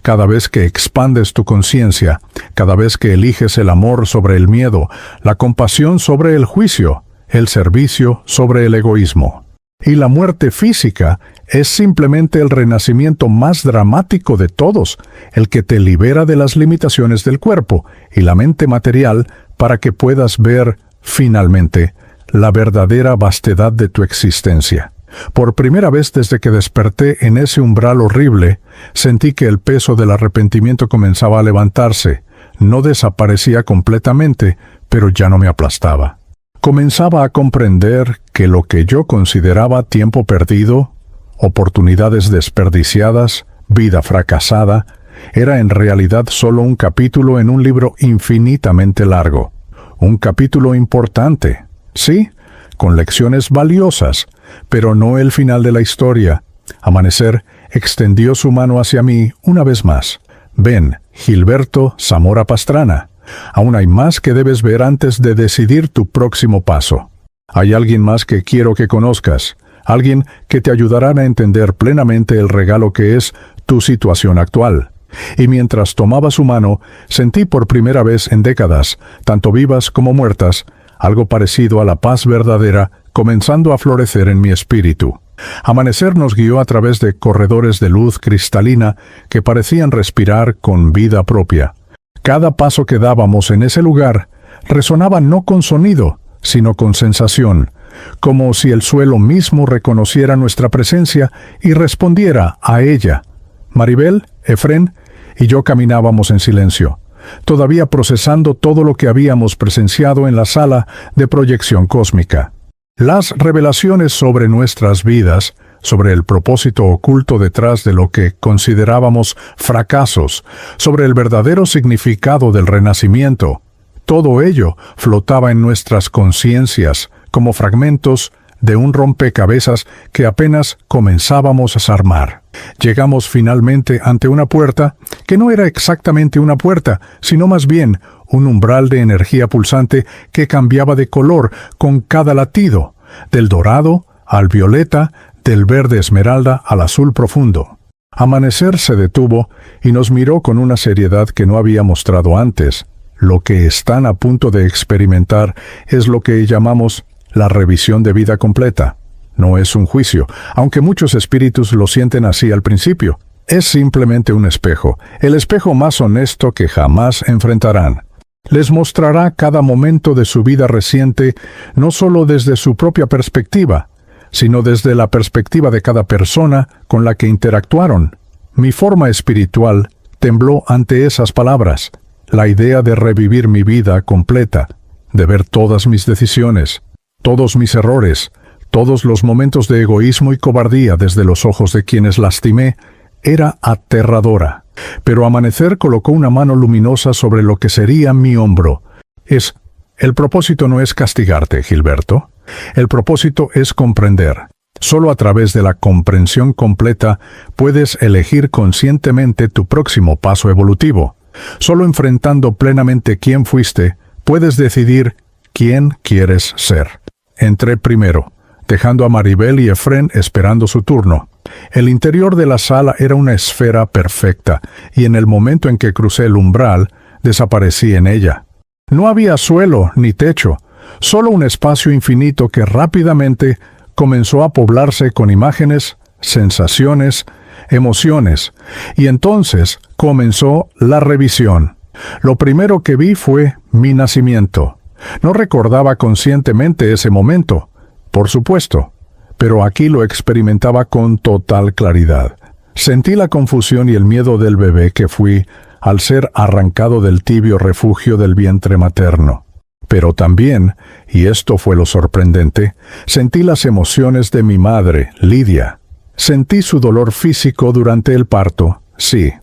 cada vez que expandes tu conciencia, cada vez que eliges el amor sobre el miedo, la compasión sobre el juicio, el servicio sobre el egoísmo. Y la muerte física es simplemente el renacimiento más dramático de todos, el que te libera de las limitaciones del cuerpo y la mente material para que puedas ver, finalmente, la verdadera vastedad de tu existencia. Por primera vez desde que desperté en ese umbral horrible, sentí que el peso del arrepentimiento comenzaba a levantarse. No desaparecía completamente, pero ya no me aplastaba. Comenzaba a comprender que lo que yo consideraba tiempo perdido, oportunidades desperdiciadas, vida fracasada, era en realidad solo un capítulo en un libro infinitamente largo. Un capítulo importante, sí, con lecciones valiosas, pero no el final de la historia. Amanecer extendió su mano hacia mí una vez más. Ven, Gilberto Zamora Pastrana. Aún hay más que debes ver antes de decidir tu próximo paso. Hay alguien más que quiero que conozcas, alguien que te ayudará a entender plenamente el regalo que es tu situación actual. Y mientras tomaba su mano, sentí por primera vez en décadas, tanto vivas como muertas, algo parecido a la paz verdadera comenzando a florecer en mi espíritu. Amanecer nos guió a través de corredores de luz cristalina que parecían respirar con vida propia. Cada paso que dábamos en ese lugar resonaba no con sonido, sino con sensación, como si el suelo mismo reconociera nuestra presencia y respondiera a ella. Maribel, Efrén y yo caminábamos en silencio, todavía procesando todo lo que habíamos presenciado en la sala de proyección cósmica. Las revelaciones sobre nuestras vidas, sobre el propósito oculto detrás de lo que considerábamos fracasos, sobre el verdadero significado del renacimiento, todo ello flotaba en nuestras conciencias como fragmentos de un rompecabezas que apenas comenzábamos a armar. Llegamos finalmente ante una puerta que no era exactamente una puerta, sino más bien un umbral de energía pulsante que cambiaba de color con cada latido, del dorado al violeta, del verde esmeralda al azul profundo. Amanecer se detuvo y nos miró con una seriedad que no había mostrado antes. Lo que están a punto de experimentar es lo que llamamos la revisión de vida completa. No es un juicio, aunque muchos espíritus lo sienten así al principio. Es simplemente un espejo, el espejo más honesto que jamás enfrentarán. Les mostrará cada momento de su vida reciente, no solo desde su propia perspectiva, sino desde la perspectiva de cada persona con la que interactuaron. Mi forma espiritual tembló ante esas palabras. La idea de revivir mi vida completa, de ver todas mis decisiones, todos mis errores, todos los momentos de egoísmo y cobardía desde los ojos de quienes lastimé, era aterradora. Pero Amanecer colocó una mano luminosa sobre lo que sería mi hombro. El propósito no es castigarte, Gilberto. El propósito es comprender. Solo a través de la comprensión completa puedes elegir conscientemente tu próximo paso evolutivo. Solo enfrentando plenamente quién fuiste, puedes decidir quién quieres ser. Entré primero, dejando a Maribel y Efrén esperando su turno. El interior de la sala era una esfera perfecta, y en el momento en que crucé el umbral, desaparecí en ella. No había suelo ni techo, solo un espacio infinito que rápidamente comenzó a poblarse con imágenes, sensaciones, emociones, y entonces comenzó la revisión. Lo primero que vi fue mi nacimiento. No recordaba conscientemente ese momento, por supuesto, pero aquí lo experimentaba con total claridad. Sentí la confusión y el miedo del bebé que fui al ser arrancado del tibio refugio del vientre materno. Pero también, y esto fue lo sorprendente, sentí las emociones de mi madre, Lidia. Sentí su dolor físico durante el parto, sí,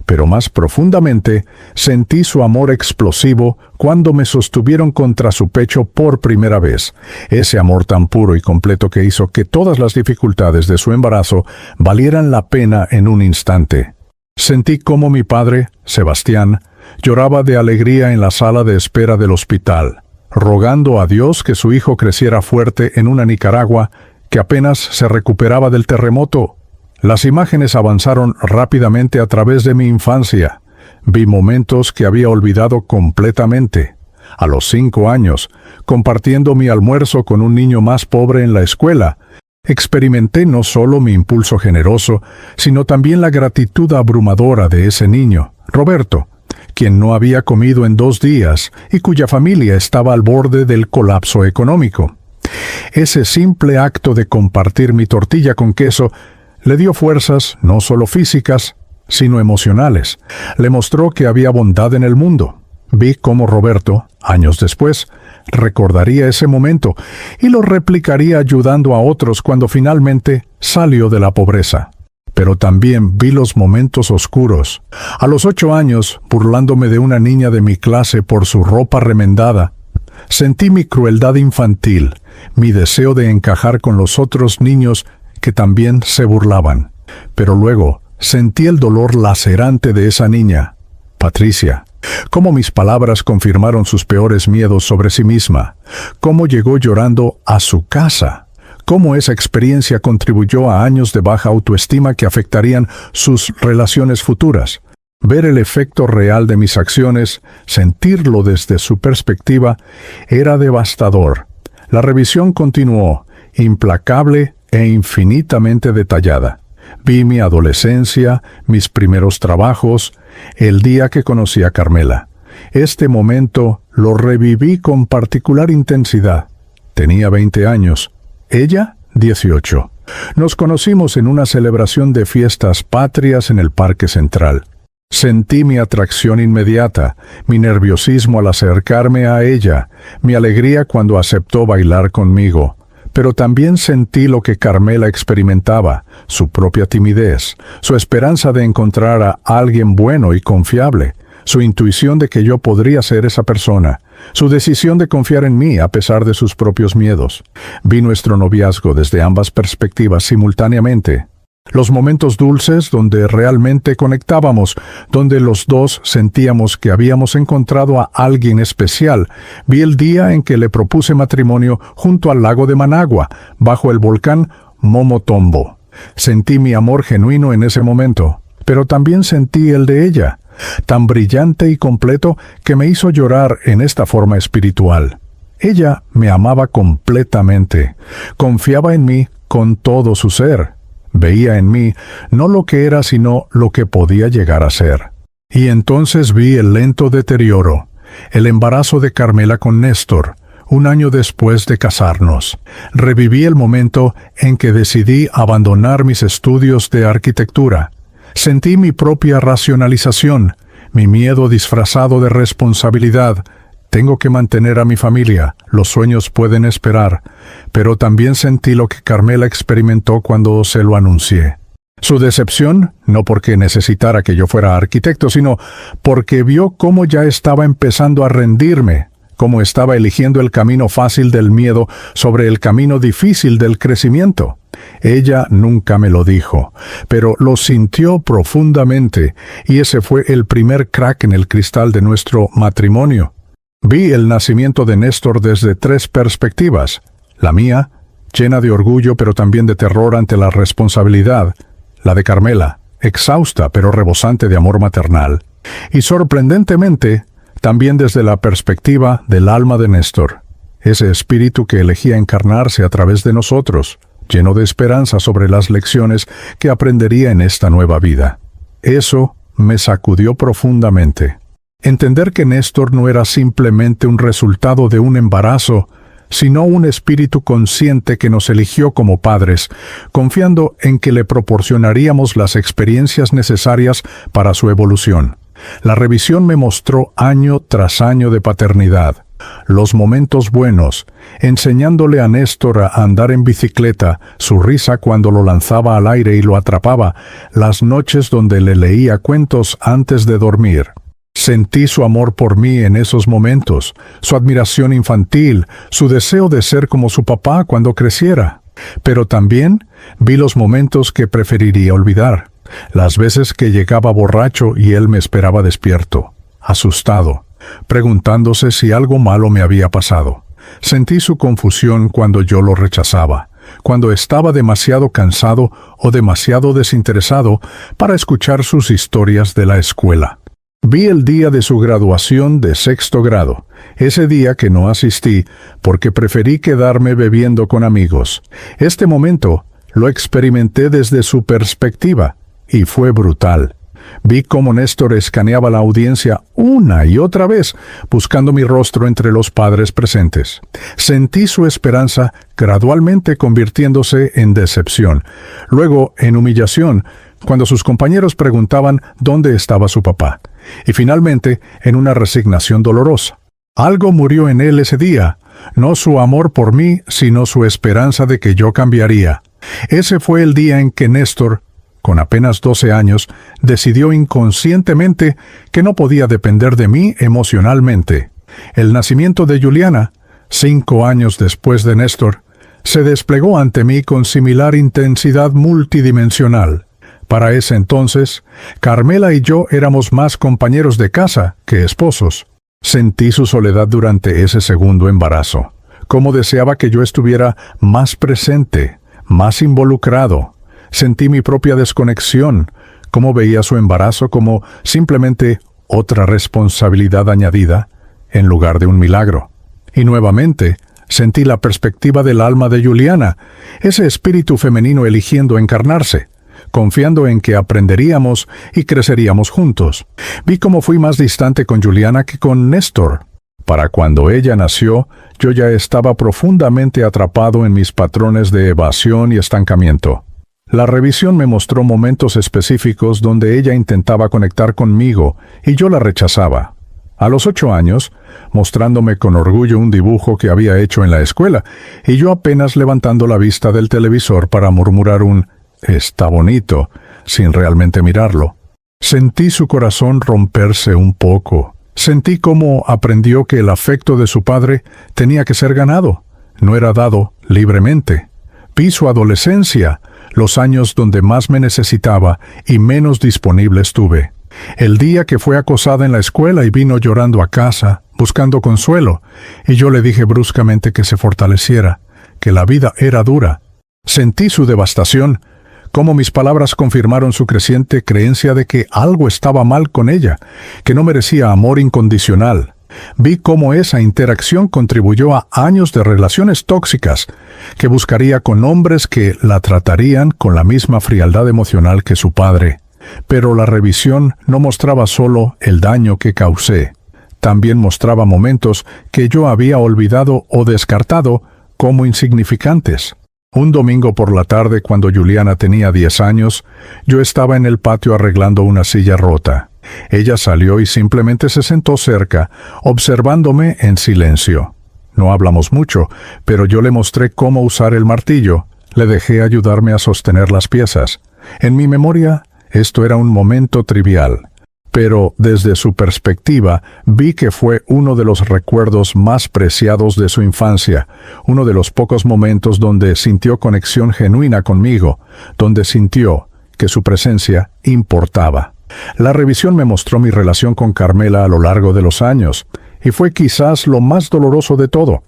pero más profundamente sentí su amor explosivo cuando me sostuvieron contra su pecho por primera vez, ese amor tan puro y completo que hizo que todas las dificultades de su embarazo valieran la pena en un instante. Sentí cómo mi padre, Sebastián, lloraba de alegría en la sala de espera del hospital, rogando a Dios que su hijo creciera fuerte en una Nicaragua que apenas se recuperaba del terremoto. Las imágenes avanzaron rápidamente a través de mi infancia. Vi momentos que había olvidado completamente. A los 5 años, compartiendo mi almuerzo con un niño más pobre en la escuela, experimenté no solo mi impulso generoso, sino también la gratitud abrumadora de ese niño, Roberto, quien no había comido en 2 días y cuya familia estaba al borde del colapso económico. Ese simple acto de compartir mi tortilla con queso le dio fuerzas no solo físicas, sino emocionales. Le mostró que había bondad en el mundo. Vi cómo Roberto, años después, recordaría ese momento y lo replicaría ayudando a otros cuando finalmente salió de la pobreza. Pero también vi los momentos oscuros. A los 8 años, burlándome de una niña de mi clase por su ropa remendada, sentí mi crueldad infantil, mi deseo de encajar con los otros niños que también se burlaban. Pero luego sentí el dolor lacerante de esa niña, Patricia. Cómo mis palabras confirmaron sus peores miedos sobre sí misma. Cómo llegó llorando a su casa. Cómo esa experiencia contribuyó a años de baja autoestima que afectarían sus relaciones futuras. Ver el efecto real de mis acciones, sentirlo desde su perspectiva, era devastador. La revisión continuó, implacable e infinitamente detallada. Vi mi adolescencia, mis primeros trabajos, el día que conocí a Carmela. Este momento lo reviví con particular intensidad. Tenía 20 años, ella 18. Nos conocimos en una celebración de fiestas patrias en el Parque Central. Sentí mi atracción inmediata, mi nerviosismo al acercarme a ella, mi alegría cuando aceptó bailar conmigo. Pero también sentí lo que Carmela experimentaba, su propia timidez, su esperanza de encontrar a alguien bueno y confiable, su intuición de que yo podría ser esa persona, su decisión de confiar en mí a pesar de sus propios miedos. Vi nuestro noviazgo desde ambas perspectivas simultáneamente. Los momentos dulces donde realmente conectábamos, donde los dos sentíamos que habíamos encontrado a alguien especial. Vi el día en que le propuse matrimonio junto al lago de Managua, bajo el volcán Momotombo. Sentí mi amor genuino en ese momento, pero también sentí el de ella, tan brillante y completo que me hizo llorar en esta forma espiritual. Ella me amaba completamente, confiaba en mí con todo su ser. Veía en mí no lo que era, sino lo que podía llegar a ser. Y entonces vi el lento deterioro, el embarazo de Carmela con Néstor, un año después de casarnos. Reviví el momento en que decidí abandonar mis estudios de arquitectura. Sentí mi propia racionalización, mi miedo disfrazado de responsabilidad. Tengo que mantener a mi familia, los sueños pueden esperar, pero también sentí lo que Carmela experimentó cuando se lo anuncié. Su decepción, no porque necesitara que yo fuera arquitecto, sino porque vio cómo ya estaba empezando a rendirme, cómo estaba eligiendo el camino fácil del miedo sobre el camino difícil del crecimiento. Ella nunca me lo dijo, pero lo sintió profundamente, y ese fue el primer crack en el cristal de nuestro matrimonio. Vi el nacimiento de Néstor desde 3 perspectivas. La mía, llena de orgullo pero también de terror ante la responsabilidad. La de Carmela, exhausta pero rebosante de amor maternal. Y sorprendentemente, también desde la perspectiva del alma de Néstor, ese espíritu que elegía encarnarse a través de nosotros, lleno de esperanza sobre las lecciones que aprendería en esta nueva vida. Eso me sacudió profundamente. Entender que Néstor no era simplemente un resultado de un embarazo, sino un espíritu consciente que nos eligió como padres, confiando en que le proporcionaríamos las experiencias necesarias para su evolución. La revisión me mostró año tras año de paternidad, los momentos buenos, enseñándole a Néstor a andar en bicicleta, su risa cuando lo lanzaba al aire y lo atrapaba, las noches donde le leía cuentos antes de dormir. Sentí su amor por mí en esos momentos, su admiración infantil, su deseo de ser como su papá cuando creciera. Pero también vi los momentos que preferiría olvidar, las veces que llegaba borracho y él me esperaba despierto, asustado, preguntándose si algo malo me había pasado. Sentí su confusión cuando yo lo rechazaba, cuando estaba demasiado cansado o demasiado desinteresado para escuchar sus historias de la escuela. Vi el día de su graduación de 6º grado, ese día que no asistí porque preferí quedarme bebiendo con amigos. Este momento lo experimenté desde su perspectiva y fue brutal. Vi cómo Néstor escaneaba la audiencia una y otra vez, buscando mi rostro entre los padres presentes. Sentí su esperanza gradualmente convirtiéndose en decepción, luego en humillación, cuando sus compañeros preguntaban dónde estaba su papá, y finalmente en una resignación dolorosa. Algo murió en él ese día, no su amor por mí, sino su esperanza de que yo cambiaría. Ese fue el día en que Néstor, con apenas 12 años, decidió inconscientemente que no podía depender de mí emocionalmente. El nacimiento de Juliana, 5 años después de Néstor, se desplegó ante mí con similar intensidad multidimensional. Para ese entonces, Carmela y yo éramos más compañeros de casa que esposos. Sentí su soledad durante ese segundo embarazo. Cómo deseaba que yo estuviera más presente, más involucrado. Sentí mi propia desconexión, cómo veía su embarazo como simplemente otra responsabilidad añadida en lugar de un milagro. Y nuevamente, sentí la perspectiva del alma de Juliana, ese espíritu femenino eligiendo encarnarse, confiando en que aprenderíamos y creceríamos juntos. Vi cómo fui más distante con Juliana que con Néstor. Para cuando ella nació, yo ya estaba profundamente atrapado en mis patrones de evasión y estancamiento. La revisión me mostró momentos específicos donde ella intentaba conectar conmigo y yo la rechazaba. A los 8 años, mostrándome con orgullo un dibujo que había hecho en la escuela, y yo apenas levantando la vista del televisor para murmurar un «está bonito», sin realmente mirarlo. Sentí su corazón romperse un poco. Sentí cómo aprendió que el afecto de su padre tenía que ser ganado, no era dado libremente. Vi su adolescencia, los años donde más me necesitaba y menos disponible estuve. El día que fue acosada en la escuela y vino llorando a casa, buscando consuelo, y yo le dije bruscamente que se fortaleciera, que la vida era dura. Sentí su devastación, cómo mis palabras confirmaron su creciente creencia de que algo estaba mal con ella, que no merecía amor incondicional. Vi cómo esa interacción contribuyó a años de relaciones tóxicas, que buscaría con hombres que la tratarían con la misma frialdad emocional que su padre. Pero la revisión no mostraba solo el daño que causé. también mostraba momentos que yo había olvidado o descartado como insignificantes. Un domingo por la tarde, cuando Juliana tenía 10 años, yo estaba en el patio arreglando una silla rota. Ella salió y simplemente se sentó cerca, observándome en silencio. No hablamos mucho, pero yo le mostré cómo usar el martillo. Le dejé ayudarme a sostener las piezas. En mi memoria, esto era un momento trivial. Pero desde su perspectiva, vi que fue uno de los recuerdos más preciados de su infancia, uno de los pocos momentos donde sintió conexión genuina conmigo, donde sintió que su presencia importaba. La revisión me mostró mi relación con Carmela a lo largo de los años, y fue quizás lo más doloroso de todo.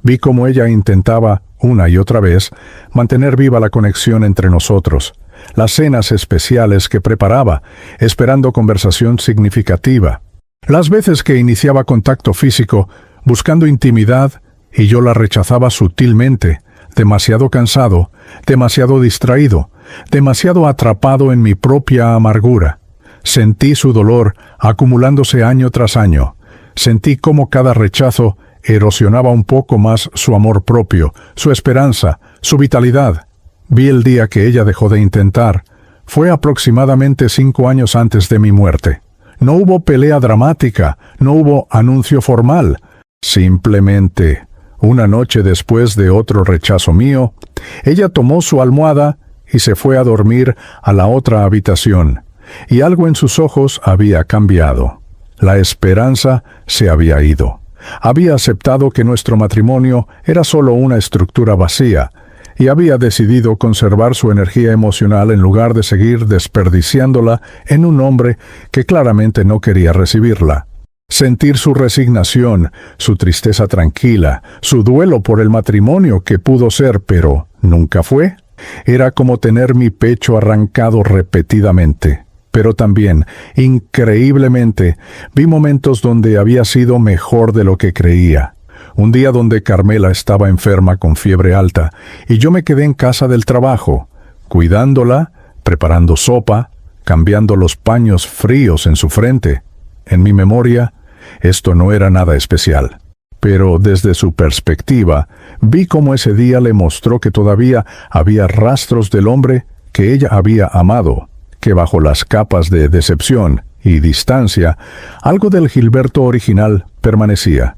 Vi cómo ella intentaba, una y otra vez, mantener viva la conexión entre nosotros. Las cenas especiales que preparaba, esperando conversación significativa. Las veces que iniciaba contacto físico, buscando intimidad, y yo la rechazaba sutilmente, demasiado cansado, demasiado distraído, demasiado atrapado en mi propia amargura. Sentí su dolor acumulándose año tras año. Sentí cómo cada rechazo erosionaba un poco más su amor propio, su esperanza, su vitalidad. Vi el día que ella dejó de intentar. Fue aproximadamente 5 años antes de mi muerte. No hubo pelea dramática, no hubo anuncio formal. Simplemente, una noche después de otro rechazo mío, ella tomó su almohada y se fue a dormir a la otra habitación. Y algo en sus ojos había cambiado. La esperanza se había ido. Había aceptado que nuestro matrimonio era solo una estructura vacía, y había decidido conservar su energía emocional en lugar de seguir desperdiciándola en un hombre que claramente no quería recibirla. Sentir su resignación, su tristeza tranquila, su duelo por el matrimonio que pudo ser, pero nunca fue, era como tener mi pecho arrancado repetidamente. Pero también, increíblemente, vi momentos donde había sido mejor de lo que creía. Un día donde Carmela estaba enferma con fiebre alta y yo me quedé en casa del trabajo, cuidándola, preparando sopa, cambiando los paños fríos en su frente. En mi memoria, esto no era nada especial. Pero desde su perspectiva, vi cómo ese día le mostró que todavía había rastros del hombre que ella había amado, que bajo las capas de decepción y distancia, algo del Gilberto original permanecía.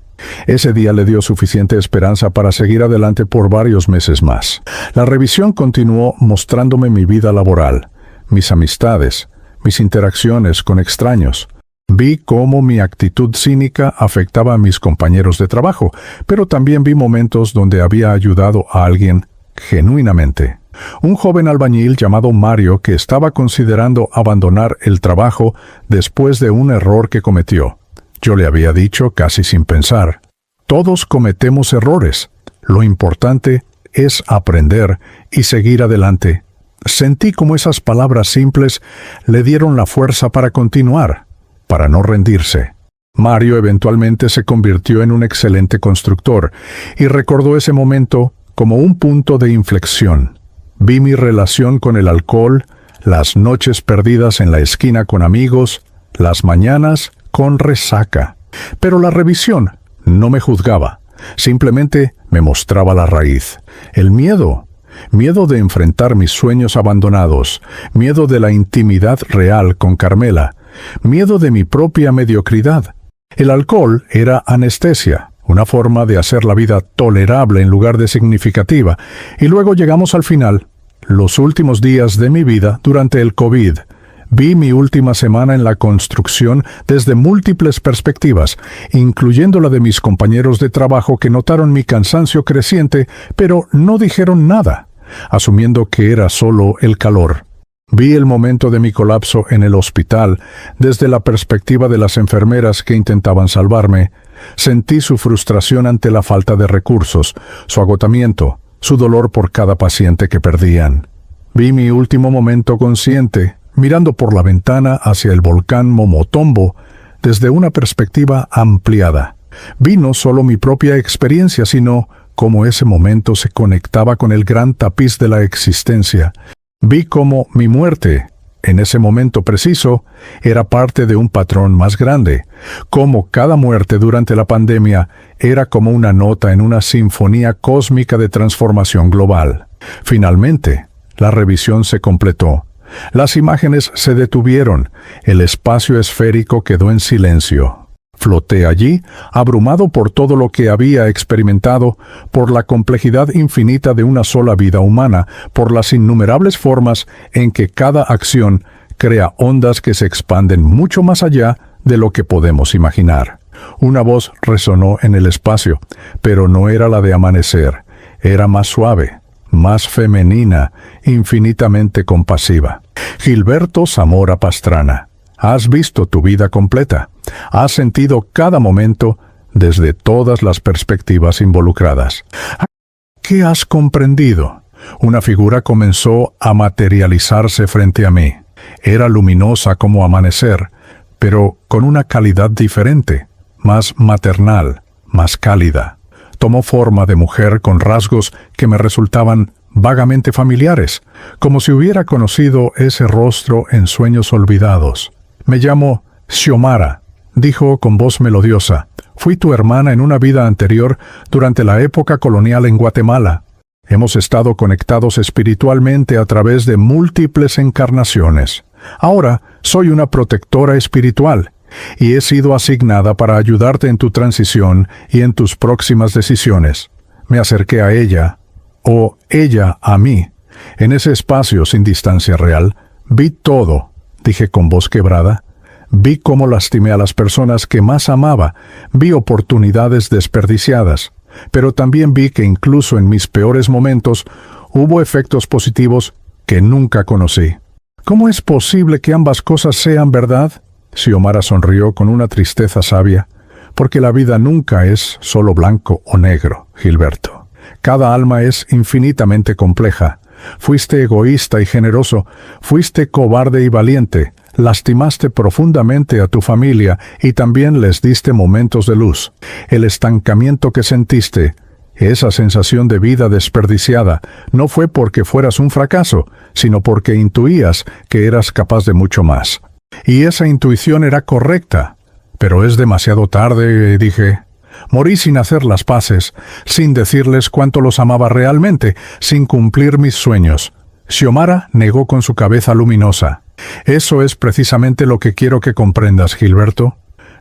Ese día le dio suficiente esperanza para seguir adelante por varios meses más. La revisión continuó mostrándome mi vida laboral, mis amistades, mis interacciones con extraños. Vi cómo mi actitud cínica afectaba a mis compañeros de trabajo, pero también vi momentos donde había ayudado a alguien genuinamente. Un joven albañil llamado Mario que estaba considerando abandonar el trabajo después de un error que cometió. Yo le había dicho casi sin pensar: todos cometemos errores. Lo importante es aprender y seguir adelante. Sentí como esas palabras simples le dieron la fuerza para continuar, para no rendirse. Mario eventualmente se convirtió en un excelente constructor y recordó ese momento como un punto de inflexión. Vi mi relación con el alcohol, las noches perdidas en la esquina con amigos, las mañanas con resaca. Pero la revisión no me juzgaba, simplemente me mostraba la raíz. El miedo de enfrentar mis sueños abandonados, miedo de la intimidad real con Carmela, miedo de mi propia mediocridad. El alcohol era anestesia, una forma de hacer la vida tolerable en lugar de significativa. Y luego llegamos al final, los últimos días de mi vida durante el COVID. Vi mi última semana en la construcción desde múltiples perspectivas, incluyendo la de mis compañeros de trabajo que notaron mi cansancio creciente, pero no dijeron nada, asumiendo que era solo el calor. Vi el momento de mi colapso en el hospital desde la perspectiva de las enfermeras que intentaban salvarme. Sentí su frustración ante la falta de recursos, su agotamiento, su dolor por cada paciente que perdían. Vi mi último momento consciente, mirando por la ventana hacia el volcán Momotombo desde una perspectiva ampliada. Vi no solo mi propia experiencia, sino cómo ese momento se conectaba con el gran tapiz de la existencia. Vi cómo mi muerte En ese momento preciso, era parte de un patrón más grande, como cada muerte durante la pandemia era como una nota en una sinfonía cósmica de transformación global. Finalmente, la revisión se completó. Las imágenes se detuvieron, el espacio esférico quedó en silencio. Floté allí, abrumado por todo lo que había experimentado, por la complejidad infinita de una sola vida humana, por las innumerables formas en que cada acción crea ondas que se expanden mucho más allá de lo que podemos imaginar. Una voz resonó en el espacio, pero no era la de Amanecer, era más suave, más femenina, infinitamente compasiva. Gilberto Zamora Pastrana, has visto tu vida completa. Has sentido cada momento desde todas las perspectivas involucradas. ¿Qué has comprendido? Una figura comenzó a materializarse frente a mí. Era luminosa como amanecer, pero con una calidad diferente, más maternal, más cálida. Tomó forma de mujer con rasgos que me resultaban vagamente familiares, como si hubiera conocido ese rostro en sueños olvidados. Me llamo Xiomara, dijo con voz melodiosa. Fui tu hermana en una vida anterior durante la época colonial en Guatemala. Hemos estado conectados espiritualmente a través de múltiples encarnaciones. Ahora soy una protectora espiritual y he sido asignada para ayudarte en tu transición y en tus próximas decisiones. Me acerqué a ella, o ella a mí. En ese espacio sin distancia real, vi todo, dije con voz quebrada. Vi cómo lastimé a las personas que más amaba, vi oportunidades desperdiciadas, pero también vi que incluso en mis peores momentos hubo efectos positivos que nunca conocí. ¿Cómo es posible que ambas cosas sean verdad? Xiomara sonrió con una tristeza sabia, porque la vida nunca es solo blanco o negro, Gilberto. Cada alma es infinitamente compleja. Fuiste egoísta y generoso, fuiste cobarde y valiente, lastimaste profundamente a tu familia y también les diste momentos de luz. El estancamiento que sentiste, esa sensación de vida desperdiciada, no fue porque fueras un fracaso, sino porque intuías que eras capaz de mucho más. Y esa intuición era correcta. Pero es demasiado tarde, dije. Morí sin hacer las paces, sin decirles cuánto los amaba realmente, sin cumplir mis sueños. Xiomara negó con su cabeza luminosa. Eso es precisamente lo que quiero que comprendas, Gilberto.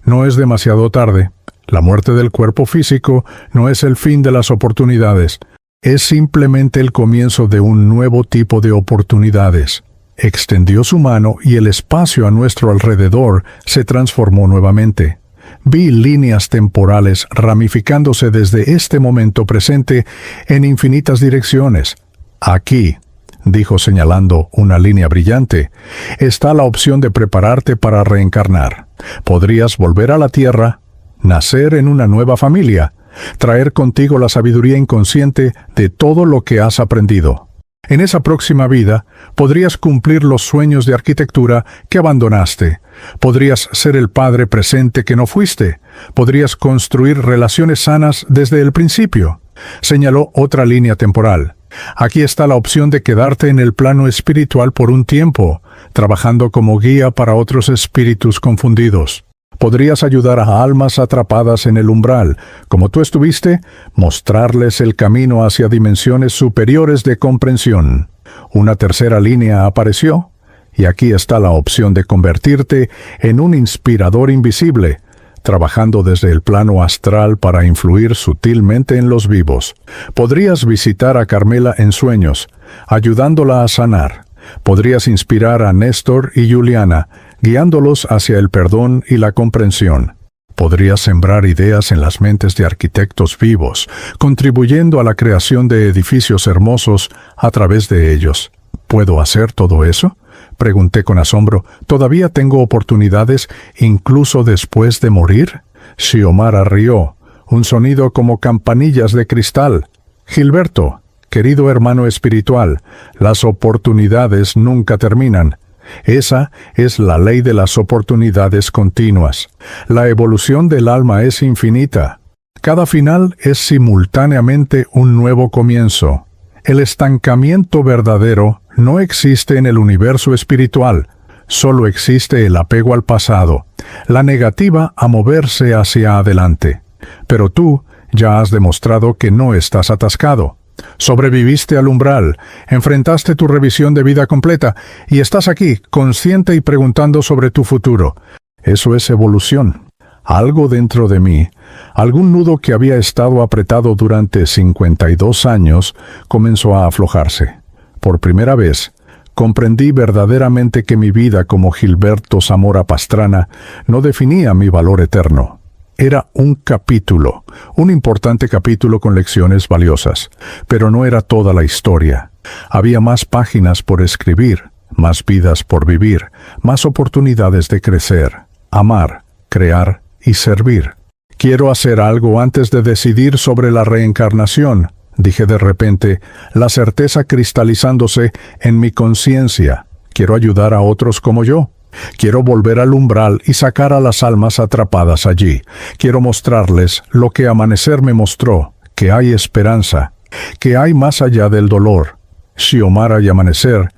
No es demasiado tarde. La muerte del cuerpo físico no es el fin de las oportunidades. Es simplemente el comienzo de un nuevo tipo de oportunidades. Extendió su mano y el espacio a nuestro alrededor se transformó nuevamente. Vi líneas temporales ramificándose desde este momento presente en infinitas direcciones. Aquí, dijo señalando una línea brillante, está la opción de prepararte para reencarnar. Podrías volver a la Tierra, nacer en una nueva familia, traer contigo la sabiduría inconsciente de todo lo que has aprendido. En esa próxima vida, podrías cumplir los sueños de arquitectura que abandonaste. Podrías ser el padre presente que no fuiste. Podrías construir relaciones sanas desde el principio. Señaló otra línea temporal. Aquí está la opción de quedarte en el plano espiritual por un tiempo, trabajando como guía para otros espíritus confundidos. Podrías ayudar a almas atrapadas en el umbral, como tú estuviste, mostrarles el camino hacia dimensiones superiores de comprensión. Una tercera línea apareció, y aquí está la opción de convertirte en un inspirador invisible, trabajando desde el plano astral para influir sutilmente en los vivos. Podrías visitar a Carmela en sueños, ayudándola a sanar. Podrías inspirar a Néstor y Juliana, guiándolos hacia el perdón y la comprensión. Podrías sembrar ideas en las mentes de arquitectos vivos, contribuyendo a la creación de edificios hermosos a través de ellos. ¿Puedo hacer todo eso?, pregunté con asombro. ¿Todavía tengo oportunidades incluso después de morir? Xiomara rió, un sonido como campanillas de cristal. Gilberto, querido hermano espiritual, las oportunidades nunca terminan. Esa es la ley de las oportunidades continuas. La evolución del alma es infinita. Cada final es simultáneamente un nuevo comienzo. El estancamiento verdadero no existe en el universo espiritual. Solo existe el apego al pasado, la negativa a moverse hacia adelante. Pero tú ya has demostrado que no estás atascado. Sobreviviste al umbral, enfrentaste tu revisión de vida completa y estás aquí, consciente y preguntando sobre tu futuro. Eso es evolución. Algo dentro de mí, algún nudo que había estado apretado durante 52 años, comenzó a aflojarse. Por primera vez, comprendí verdaderamente que mi vida como Gilberto Zamora Pastrana no definía mi valor eterno. Era un capítulo, un importante capítulo con lecciones valiosas, pero no era toda la historia. Había más páginas por escribir, más vidas por vivir, más oportunidades de crecer, amar, crear y servir. Quiero hacer algo antes de decidir sobre la reencarnación, dije de repente, la certeza cristalizándose en mi conciencia. Quiero ayudar a otros como yo. Quiero volver al umbral y sacar a las almas atrapadas allí. Quiero mostrarles lo que Amanecer me mostró, que hay esperanza, que hay más allá del dolor. Xiomara y Amanecer,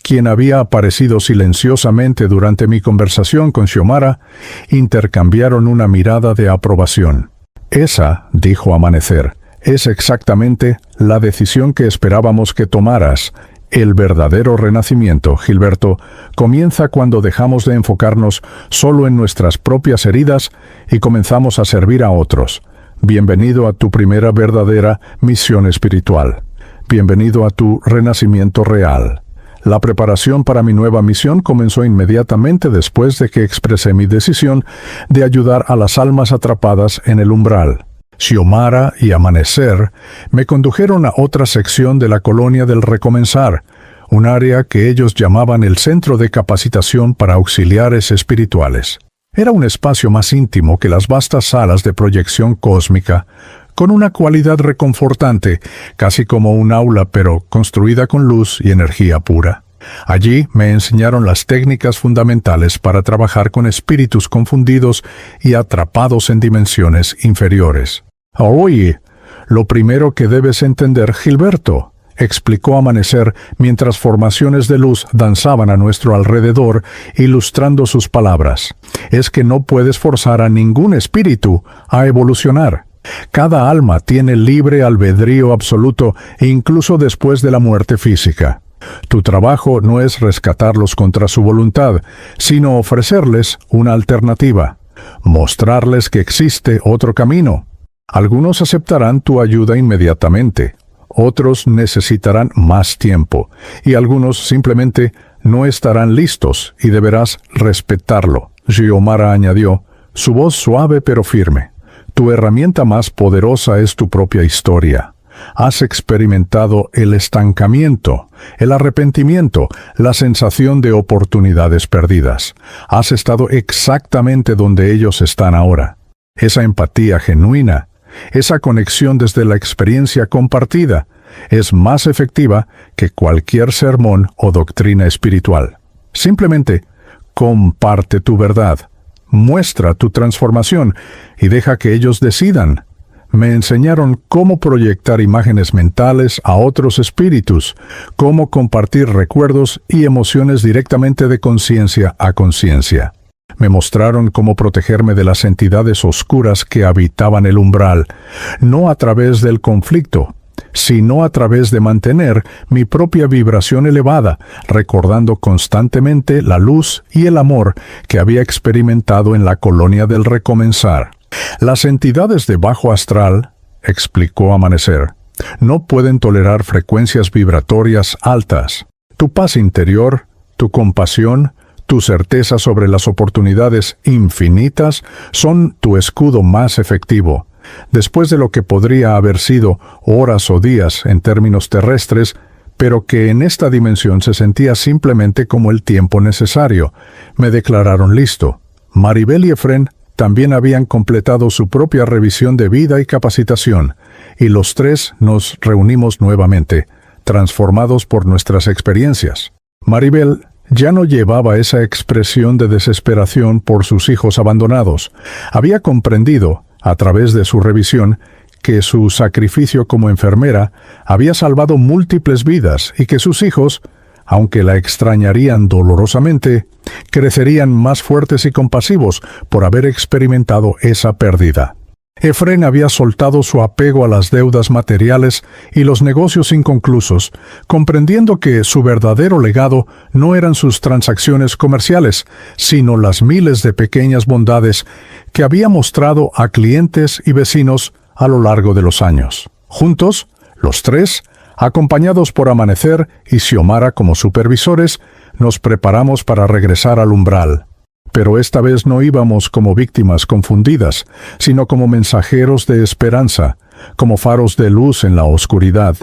quien había aparecido silenciosamente durante mi conversación con Xiomara, intercambiaron una mirada de aprobación. Esa, dijo Amanecer, es exactamente la decisión que esperábamos que tomaras. El verdadero renacimiento, Gilberto, comienza cuando dejamos de enfocarnos solo en nuestras propias heridas y comenzamos a servir a otros. Bienvenido a tu primera verdadera misión espiritual. Bienvenido a tu renacimiento real. La preparación para mi nueva misión comenzó inmediatamente después de que expresé mi decisión de ayudar a las almas atrapadas en el umbral. Xiomara y Amanecer me condujeron a otra sección de la colonia del Recomenzar, un área que ellos llamaban el Centro de Capacitación para Auxiliares Espirituales. Era un espacio más íntimo que las vastas salas de proyección cósmica, con una cualidad reconfortante, casi como un aula pero construida con luz y energía pura. Allí me enseñaron las técnicas fundamentales para trabajar con espíritus confundidos y atrapados en dimensiones inferiores. «Oye, lo primero que debes entender, Gilberto», explicó Amanecer mientras formaciones de luz danzaban a nuestro alrededor, ilustrando sus palabras, «es que no puedes forzar a ningún espíritu a evolucionar. Cada alma tiene libre albedrío absoluto, incluso después de la muerte física. Tu trabajo no es rescatarlos contra su voluntad, sino ofrecerles una alternativa, mostrarles que existe otro camino. Algunos aceptarán tu ayuda inmediatamente, otros necesitarán más tiempo, y algunos simplemente no estarán listos y deberás respetarlo», Xiomara añadió, su voz suave pero firme. «Tu herramienta más poderosa es tu propia historia. Has experimentado el estancamiento, el arrepentimiento, la sensación de oportunidades perdidas. Has estado exactamente donde ellos están ahora. Esa empatía genuina, esa conexión desde la experiencia compartida, es más efectiva que cualquier sermón o doctrina espiritual. Simplemente comparte tu verdad, muestra tu transformación y deja que ellos decidan. Me enseñaron cómo proyectar imágenes mentales a otros espíritus, cómo compartir recuerdos y emociones directamente de conciencia a conciencia. Me mostraron cómo protegerme de las entidades oscuras que habitaban el umbral, no a través del conflicto, sino a través de mantener mi propia vibración elevada, recordando constantemente la luz y el amor que había experimentado en la colonia del Recomenzar. Las entidades de bajo astral, explicó Amanecer, no pueden tolerar frecuencias vibratorias altas. Tu paz interior, tu compasión, tu certeza sobre las oportunidades infinitas son tu escudo más efectivo. Después de lo que podría haber sido horas o días en términos terrestres, pero que en esta dimensión se sentía simplemente como el tiempo necesario, me declararon listo. Maribel y Efrén también habían completado su propia revisión de vida y capacitación, y los tres nos reunimos nuevamente, transformados por nuestras experiencias. Maribel ya no llevaba esa expresión de desesperación por sus hijos abandonados. Había comprendido, a través de su revisión, que su sacrificio como enfermera había salvado múltiples vidas y que sus hijos aunque la extrañarían dolorosamente, crecerían más fuertes y compasivos por haber experimentado esa pérdida. Efrén había soltado su apego a las deudas materiales y los negocios inconclusos, comprendiendo que su verdadero legado no eran sus transacciones comerciales, sino las miles de pequeñas bondades que había mostrado a clientes y vecinos a lo largo de los años. Juntos, los tres, acompañados por Amanecer y Xiomara como supervisores, nos preparamos para regresar al umbral. Pero esta vez no íbamos como víctimas confundidas, sino como mensajeros de esperanza, como faros de luz en la oscuridad.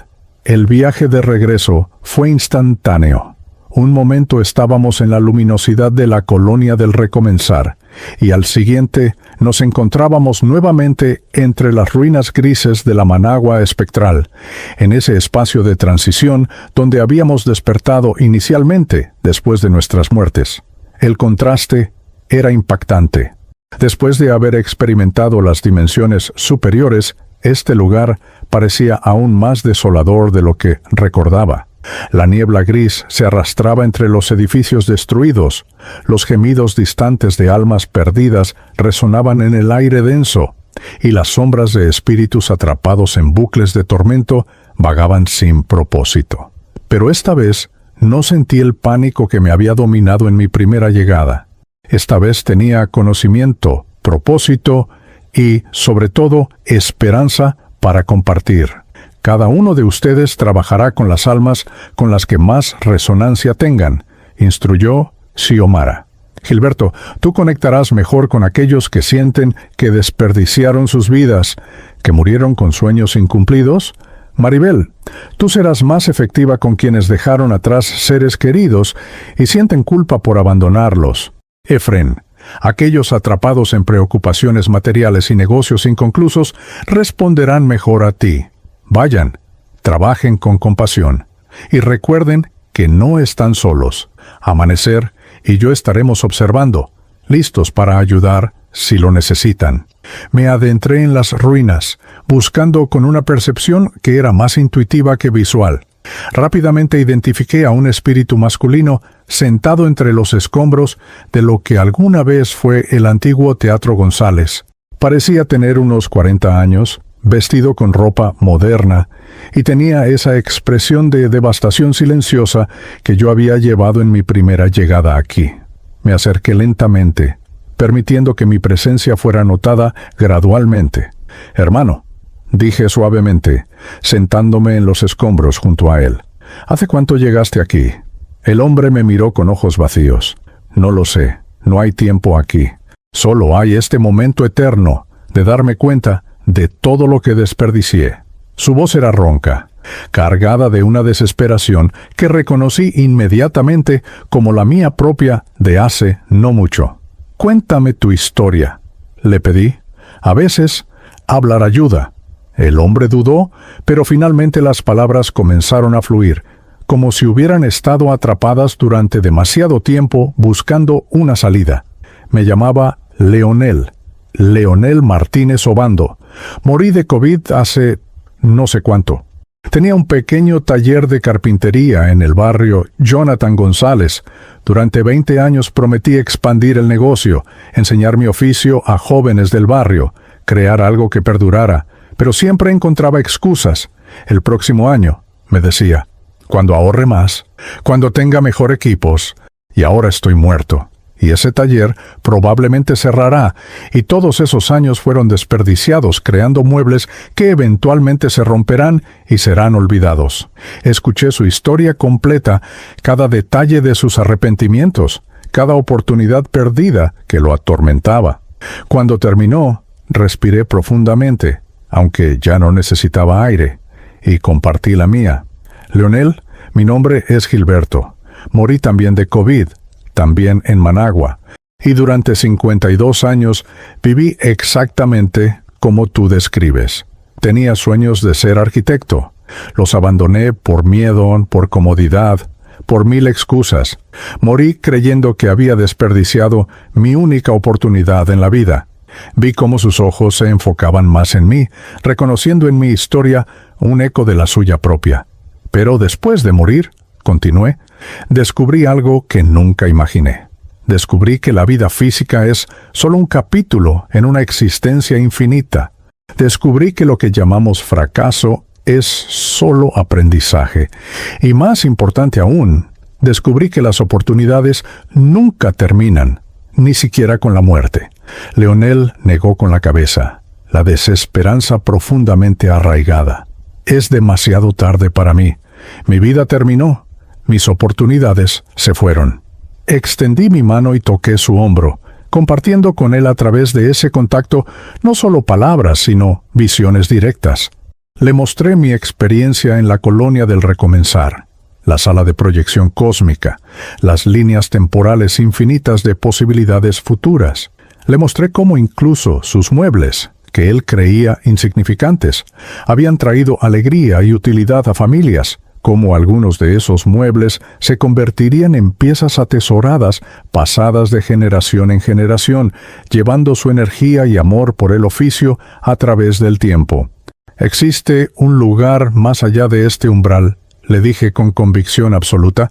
El viaje de regreso fue instantáneo. Un momento estábamos en la luminosidad de la colonia del recomenzar, y al siguiente nos encontrábamos nuevamente entre las ruinas grises de la Managua espectral, en ese espacio de transición donde habíamos despertado inicialmente después de nuestras muertes. El contraste era impactante. Después de haber experimentado las dimensiones superiores, este lugar parecía aún más desolador de lo que recordaba. La niebla gris se arrastraba entre los edificios destruidos. Los gemidos distantes de almas perdidas resonaban en el aire denso, y las sombras de espíritus atrapados en bucles de tormento vagaban sin propósito. Pero esta vez no sentí el pánico que me había dominado en mi primera llegada. Esta vez tenía conocimiento, propósito y, sobre todo, esperanza para compartir. Cada uno de ustedes trabajará con las almas con las que más resonancia tengan, instruyó Xiomara. Gilberto, tú conectarás mejor con aquellos que sienten que desperdiciaron sus vidas, que murieron con sueños incumplidos. Maribel, tú serás más efectiva con quienes dejaron atrás seres queridos y sienten culpa por abandonarlos. Efrén, aquellos atrapados en preocupaciones materiales y negocios inconclusos responderán mejor a ti. Vayan, trabajen con compasión y recuerden que no están solos. Amanecer y yo estaremos observando, listos para ayudar si lo necesitan. Me adentré en las ruinas, buscando con una percepción que era más intuitiva que visual. Rápidamente identifiqué a un espíritu masculino sentado entre los escombros de lo que alguna vez fue el antiguo Teatro González. Parecía tener unos 40 años, vestido con ropa moderna, y tenía esa expresión de devastación silenciosa que yo había llevado en mi primera llegada aquí. Me acerqué lentamente, permitiendo que mi presencia fuera notada gradualmente. «Hermano», dije suavemente, sentándome en los escombros junto a él. «¿Hace cuánto llegaste aquí?» El hombre me miró con ojos vacíos. «No lo sé, no hay tiempo aquí. Solo hay este momento eterno de darme cuenta de todo lo que desperdicié». Su voz era ronca, cargada de una desesperación que reconocí inmediatamente como la mía propia de hace no mucho. «Cuéntame tu historia», le pedí. «A veces, hablar ayuda». El hombre dudó, pero finalmente las palabras comenzaron a fluir, como si hubieran estado atrapadas durante demasiado tiempo buscando una salida. Me llamaba Leonel Martínez Obando. Morí de COVID hace no sé cuánto. Tenía un pequeño taller de carpintería en el barrio Jonathan González. Durante 20 años prometí expandir el negocio, enseñar mi oficio a jóvenes del barrio, crear algo que perdurara, pero siempre encontraba excusas. «El próximo año», me decía, «cuando ahorre más, cuando tenga mejor equipos». Y ahora estoy muerto. Y ese taller probablemente cerrará, y todos esos años fueron desperdiciados creando muebles que eventualmente se romperán y serán olvidados. Escuché su historia completa, cada detalle de sus arrepentimientos, cada oportunidad perdida que lo atormentaba. Cuando terminó, respiré profundamente, aunque ya no necesitaba aire, y compartí la mía. «Leonel, mi nombre es Gilberto. Morí también de COVID, también en Managua, y durante 52 años viví exactamente como tú describes. Tenía sueños de ser arquitecto. Los abandoné por miedo, por comodidad, por 1000 excusas. Morí creyendo que había desperdiciado mi única oportunidad en la vida. Vi cómo sus ojos se enfocaban más en mí, reconociendo en mi historia un eco de la suya propia. Pero después de morir, continué, Descubrí algo que nunca imaginé. Descubrí que la vida física es solo un capítulo en una existencia infinita. Descubrí que lo que llamamos fracaso es solo aprendizaje. Y más importante aún, descubrí que las oportunidades nunca terminan, ni siquiera con la muerte. Leonel negó con la cabeza, la desesperanza profundamente arraigada. Es demasiado tarde para mí. Mi vida terminó. Mis oportunidades se fueron. Extendí mi mano y toqué su hombro, compartiendo con él a través de ese contacto no solo palabras, sino visiones directas. Le mostré mi experiencia en la colonia del recomenzar, la sala de proyección cósmica, las líneas temporales infinitas de posibilidades futuras. Le mostré cómo incluso sus muebles, que él creía insignificantes, habían traído alegría y utilidad a familias, cómo algunos de esos muebles se convertirían en piezas atesoradas pasadas de generación en generación, llevando su energía y amor por el oficio a través del tiempo. Existe un lugar más allá de este umbral, le dije con convicción absoluta,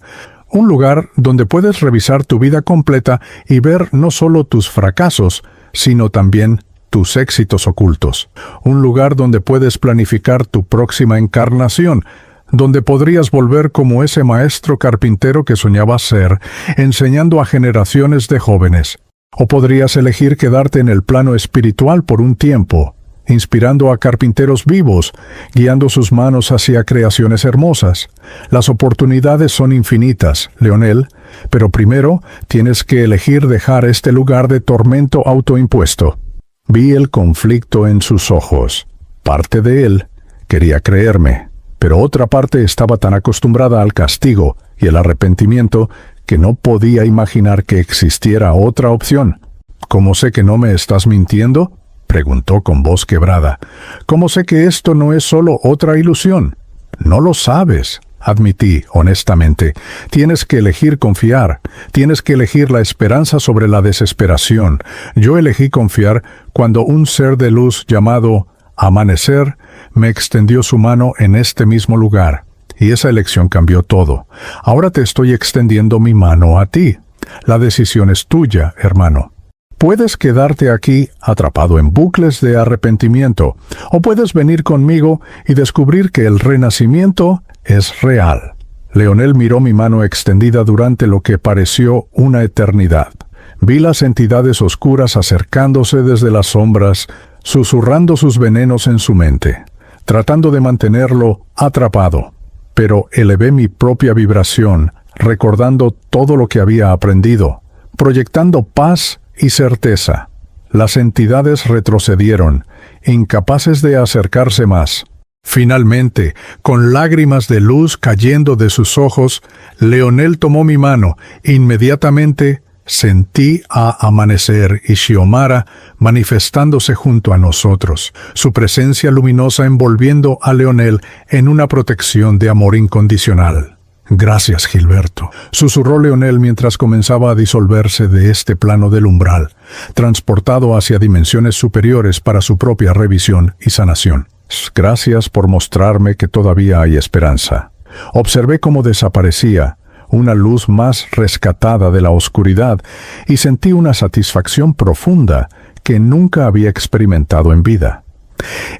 un lugar donde puedes revisar tu vida completa y ver no solo tus fracasos, sino también tus éxitos ocultos. Un lugar donde puedes planificar tu próxima encarnación, donde podrías volver como ese maestro carpintero que soñabas ser, enseñando a generaciones de jóvenes. O podrías elegir quedarte en el plano espiritual por un tiempo, inspirando a carpinteros vivos, guiando sus manos hacia creaciones hermosas. Las oportunidades son infinitas, Leonel, pero primero tienes que elegir dejar este lugar de tormento autoimpuesto. Vi el conflicto en sus ojos. Parte de él quería creerme, pero otra parte estaba tan acostumbrada al castigo y el arrepentimiento que no podía imaginar que existiera otra opción. ¿Cómo sé que no me estás mintiendo?, preguntó con voz quebrada. ¿Cómo sé que esto no es solo otra ilusión? No lo sabes, admití honestamente. Tienes que elegir confiar. Tienes que elegir la esperanza sobre la desesperación. Yo elegí confiar cuando un ser de luz llamado Amanecer me extendió su mano en este mismo lugar. Y esa elección cambió todo. Ahora te estoy extendiendo mi mano a ti. La decisión es tuya, hermano. Puedes quedarte aquí atrapado en bucles de arrepentimiento, o puedes venir conmigo y descubrir que el renacimiento es real. Leonel miró mi mano extendida durante lo que pareció una eternidad. Vi las entidades oscuras acercándose desde las sombras, susurrando sus venenos en su mente, tratando de mantenerlo atrapado. Pero elevé mi propia vibración, recordando todo lo que había aprendido, proyectando paz y certeza. Las entidades retrocedieron, incapaces de acercarse más. Finalmente, con lágrimas de luz cayendo de sus ojos, Leonel tomó mi mano. Inmediatamente sentí a Amanecer y Xiomara manifestándose junto a nosotros, su presencia luminosa envolviendo a Leonel en una protección de amor incondicional. «Gracias, Gilberto», susurró Leonel mientras comenzaba a disolverse de este plano del umbral, transportado hacia dimensiones superiores para su propia revisión y sanación. «Gracias por mostrarme que todavía hay esperanza». Observé cómo desaparecía, una luz más rescatada de la oscuridad, y sentí una satisfacción profunda que nunca había experimentado en vida.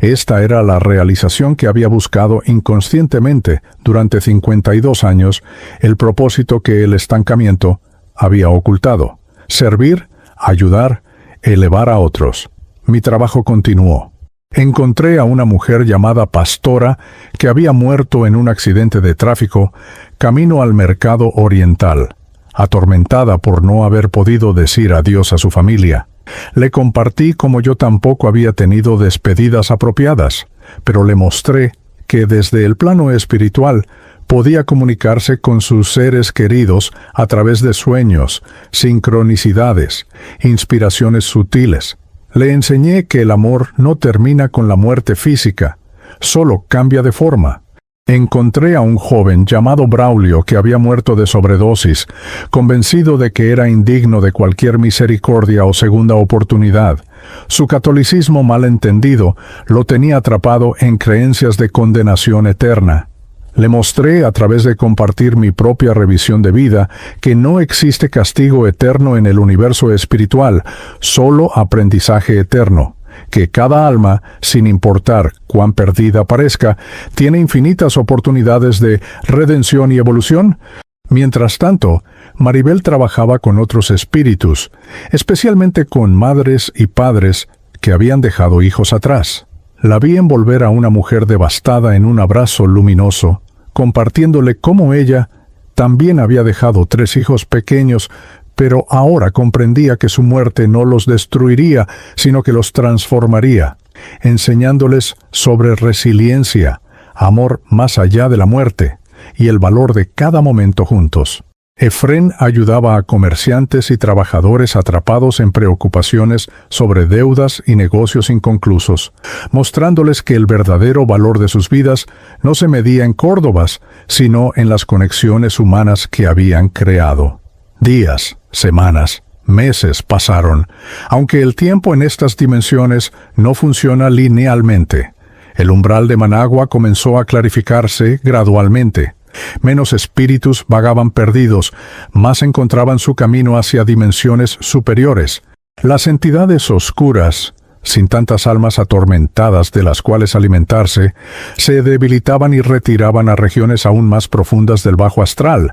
Esta era la realización que había buscado inconscientemente durante 52 años, el propósito que el estancamiento había ocultado: servir, ayudar, elevar a otros. Mi trabajo continuó. Encontré a una mujer llamada Pastora que había muerto en un accidente de tráfico camino al mercado oriental, atormentada por no haber podido decir adiós a su familia. Le compartí cómo yo tampoco había tenido despedidas apropiadas, pero le mostré que desde el plano espiritual podía comunicarse con sus seres queridos a través de sueños, sincronicidades, inspiraciones sutiles. Le enseñé que el amor no termina con la muerte física, solo cambia de forma. Encontré a un joven llamado Braulio que había muerto de sobredosis, convencido de que era indigno de cualquier misericordia o segunda oportunidad. Su catolicismo malentendido lo tenía atrapado en creencias de condenación eterna. Le mostré, a través de compartir mi propia revisión de vida, que no existe castigo eterno en el universo espiritual, solo aprendizaje eterno, que cada alma, sin importar cuán perdida parezca, tiene infinitas oportunidades de redención y evolución. Mientras tanto, Maribel trabajaba con otros espíritus, especialmente con madres y padres que habían dejado hijos atrás. La vi envolver a una mujer devastada en un abrazo luminoso, compartiéndole cómo ella también había dejado 3 hijos pequeños, pero ahora comprendía que su muerte no los destruiría, sino que los transformaría, enseñándoles sobre resiliencia, amor más allá de la muerte, y el valor de cada momento juntos. Efrén ayudaba a comerciantes y trabajadores atrapados en preocupaciones sobre deudas y negocios inconclusos, mostrándoles que el verdadero valor de sus vidas no se medía en córdobas, sino en las conexiones humanas que habían creado. Días, semanas, meses pasaron, aunque el tiempo en estas dimensiones no funciona linealmente. El umbral de Managua comenzó a clarificarse gradualmente. Menos espíritus vagaban perdidos, más encontraban su camino hacia dimensiones superiores. Las entidades oscuras, sin tantas almas atormentadas de las cuales alimentarse, se debilitaban y retiraban a regiones aún más profundas del bajo astral.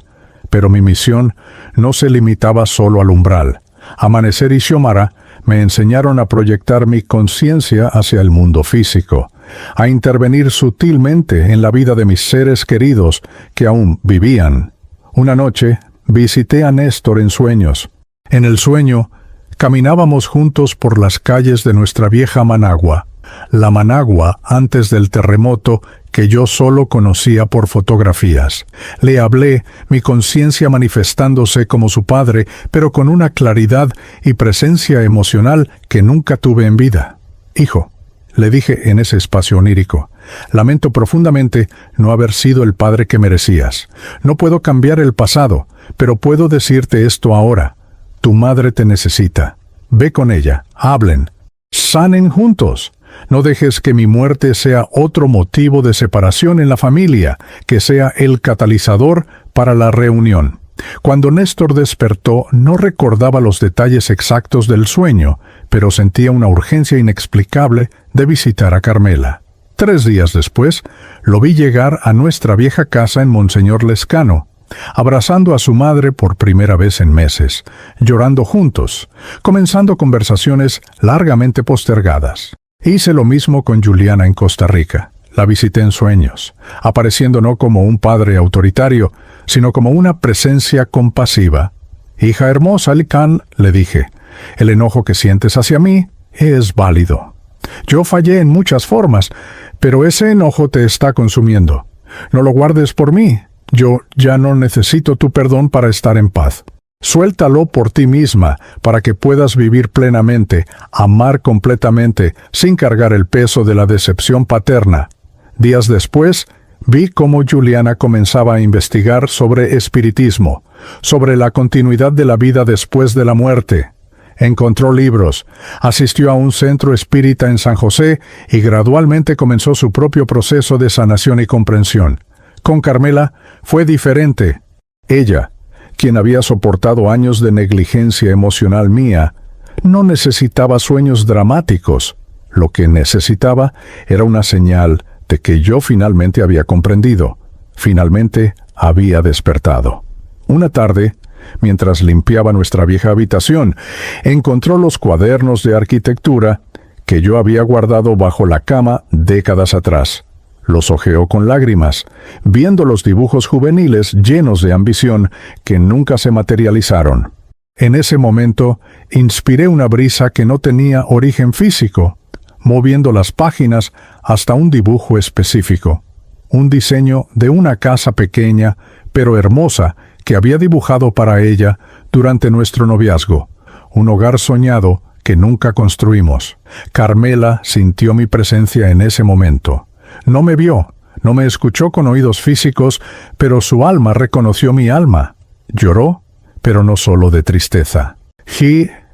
Pero mi misión no se limitaba solo al umbral. Amanecer y Xiomara me enseñaron a proyectar mi conciencia hacia el mundo físico, a intervenir sutilmente en la vida de mis seres queridos que aún vivían. Una noche visité a Néstor en sueños. En el sueño, caminábamos juntos por las calles de nuestra vieja Managua, la Managua antes del terremoto que yo solo conocía por fotografías. Le hablé, mi conciencia manifestándose como su padre, pero con una claridad y presencia emocional que nunca tuve en vida. Hijo, le dije en ese espacio onírico, lamento profundamente no haber sido el padre que merecías. No puedo cambiar el pasado, pero puedo decirte esto ahora. Tu madre te necesita. Ve con ella, hablen, sanen juntos. No dejes que mi muerte sea otro motivo de separación en la familia, que sea el catalizador para la reunión. Cuando Néstor despertó, no recordaba los detalles exactos del sueño, pero sentía una urgencia inexplicable de visitar a Carmela. 3 días después, lo vi llegar a nuestra vieja casa en Monseñor Lescano, abrazando a su madre por primera vez en meses, llorando juntos, comenzando conversaciones largamente postergadas. Hice lo mismo con Juliana en Costa Rica. La visité en sueños, apareciendo no como un padre autoritario, sino como una presencia compasiva. Hija hermosa, Licán, le dije, el enojo que sientes hacia mí es válido. Yo fallé en muchas formas, pero ese enojo te está consumiendo. No lo guardes por mí. Yo ya no necesito tu perdón para estar en paz. Suéltalo por ti misma para que puedas vivir plenamente, amar completamente, sin cargar el peso de la decepción paterna. Días después, vi cómo Juliana comenzaba a investigar sobre espiritismo, sobre la continuidad de la vida después de la muerte. Encontró libros, asistió a un centro espírita en San José y gradualmente comenzó su propio proceso de sanación y comprensión. Con Carmela fue diferente. Ella, quien había soportado años de negligencia emocional mía, no necesitaba sueños dramáticos. Lo que necesitaba era una señal de que yo finalmente había comprendido, finalmente había despertado. Una tarde, mientras limpiaba nuestra vieja habitación, encontró los cuadernos de arquitectura que yo había guardado bajo la cama décadas atrás. Los hojeó con lágrimas, viendo los dibujos juveniles llenos de ambición que nunca se materializaron. En ese momento, inspiré una brisa que no tenía origen físico, moviendo las páginas hasta un dibujo específico. Un diseño de una casa pequeña, pero hermosa, que había dibujado para ella durante nuestro noviazgo. Un hogar soñado que nunca construimos. Carmela sintió mi presencia en ese momento. No me vio, no me escuchó con oídos físicos, pero su alma reconoció mi alma. Lloró, pero no solo de tristeza.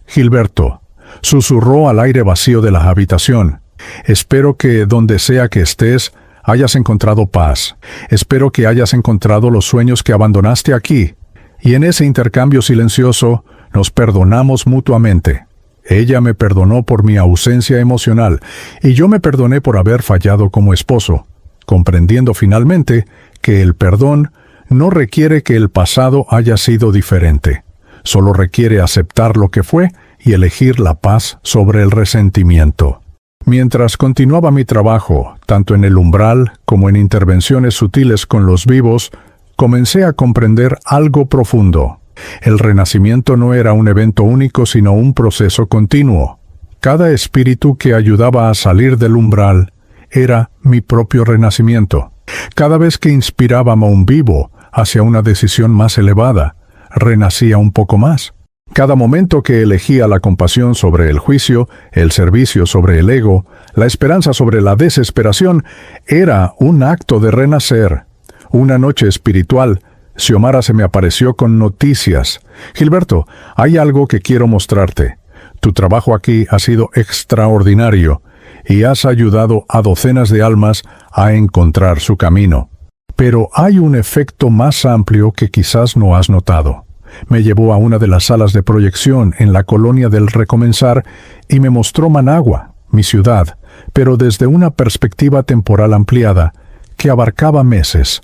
Gilberto, susurró al aire vacío de la habitación. Espero que, donde sea que estés, hayas encontrado paz. Espero que hayas encontrado los sueños que abandonaste aquí. Y en ese intercambio silencioso, nos perdonamos mutuamente. Ella me perdonó por mi ausencia emocional, y yo me perdoné por haber fallado como esposo, comprendiendo finalmente que el perdón no requiere que el pasado haya sido diferente. Solo requiere aceptar lo que fue y elegir la paz sobre el resentimiento. Mientras continuaba mi trabajo, tanto en el umbral como en intervenciones sutiles con los vivos, comencé a comprender algo profundo. El renacimiento no era un evento único, sino un proceso continuo. Cada espíritu que ayudaba a salir del umbral era mi propio renacimiento. Cada vez que inspiraba a un vivo hacia una decisión más elevada, renacía un poco más. Cada momento que elegía la compasión sobre el juicio, el servicio sobre el ego, la esperanza sobre la desesperación, era un acto de renacer. Una noche espiritual, Xiomara se me apareció con noticias. Gilberto, hay algo que quiero mostrarte. Tu trabajo aquí ha sido extraordinario y has ayudado a docenas de almas a encontrar su camino. Pero hay un efecto más amplio que quizás no has notado. Me llevó a una de las salas de proyección en la colonia del Recomenzar y me mostró Managua, mi ciudad, pero desde una perspectiva temporal ampliada, que abarcaba meses.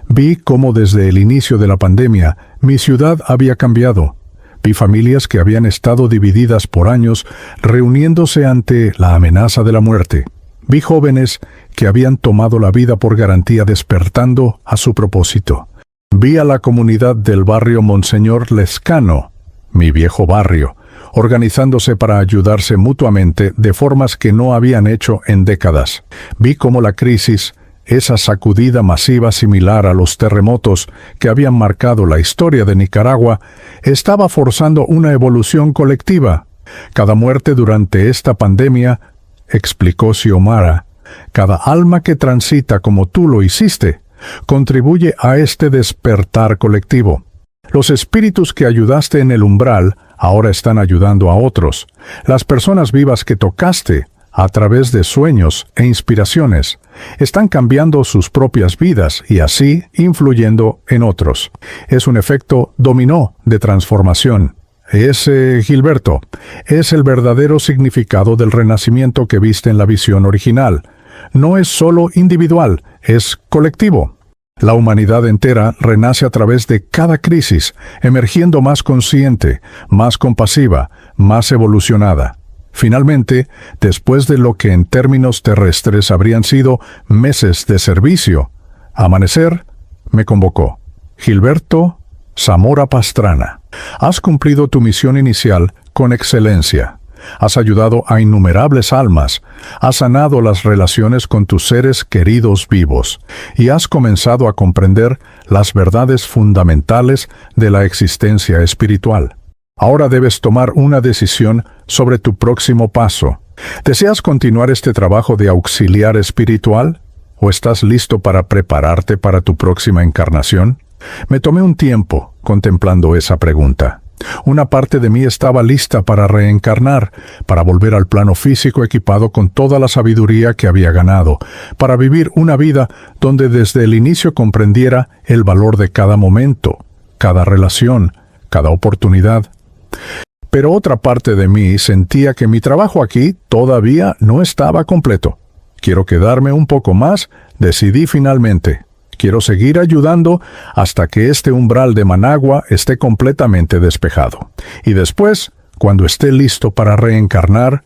Vi cómo desde el inicio de la pandemia mi ciudad había cambiado. Vi familias que habían estado divididas por años reuniéndose ante la amenaza de la muerte. Vi jóvenes que habían tomado la vida por garantía despertando a su propósito. Vi a la comunidad del barrio Monseñor Lescano, mi viejo barrio, organizándose para ayudarse mutuamente de formas que no habían hecho en décadas. Vi cómo la crisis, esa sacudida masiva similar a los terremotos que habían marcado la historia de Nicaragua, estaba forzando una evolución colectiva. Cada muerte durante esta pandemia, explicó Xiomara, cada alma que transita como tú lo hiciste, contribuye a este despertar colectivo. Los espíritus que ayudaste en el umbral ahora están ayudando a otros. Las personas vivas que tocaste a través de sueños e inspiraciones están cambiando sus propias vidas y así influyendo en otros. Es un efecto dominó de transformación. Gilberto, es el verdadero significado del renacimiento que viste en la visión original. No es solo individual, es colectivo. La humanidad entera renace a través de cada crisis, emergiendo más consciente, más compasiva, más evolucionada. Finalmente, después de lo que en términos terrestres habrían sido meses de servicio, Amanecer me convocó. Gilberto Zamora Pastrana, has cumplido tu misión inicial con excelencia. Has ayudado a innumerables almas, has sanado las relaciones con tus seres queridos vivos y has comenzado a comprender las verdades fundamentales de la existencia espiritual. Ahora debes tomar una decisión sobre tu próximo paso. ¿Deseas continuar este trabajo de auxiliar espiritual? ¿O estás listo para prepararte para tu próxima encarnación? Me tomé un tiempo contemplando esa pregunta. Una parte de mí estaba lista para reencarnar, para volver al plano físico equipado con toda la sabiduría que había ganado, para vivir una vida donde desde el inicio comprendiera el valor de cada momento, cada relación, cada oportunidad. Pero otra parte de mí sentía que mi trabajo aquí todavía no estaba completo. Quiero quedarme un poco más, decidí finalmente. Quiero seguir ayudando hasta que este umbral de Managua esté completamente despejado. Y después, cuando esté listo para reencarnar,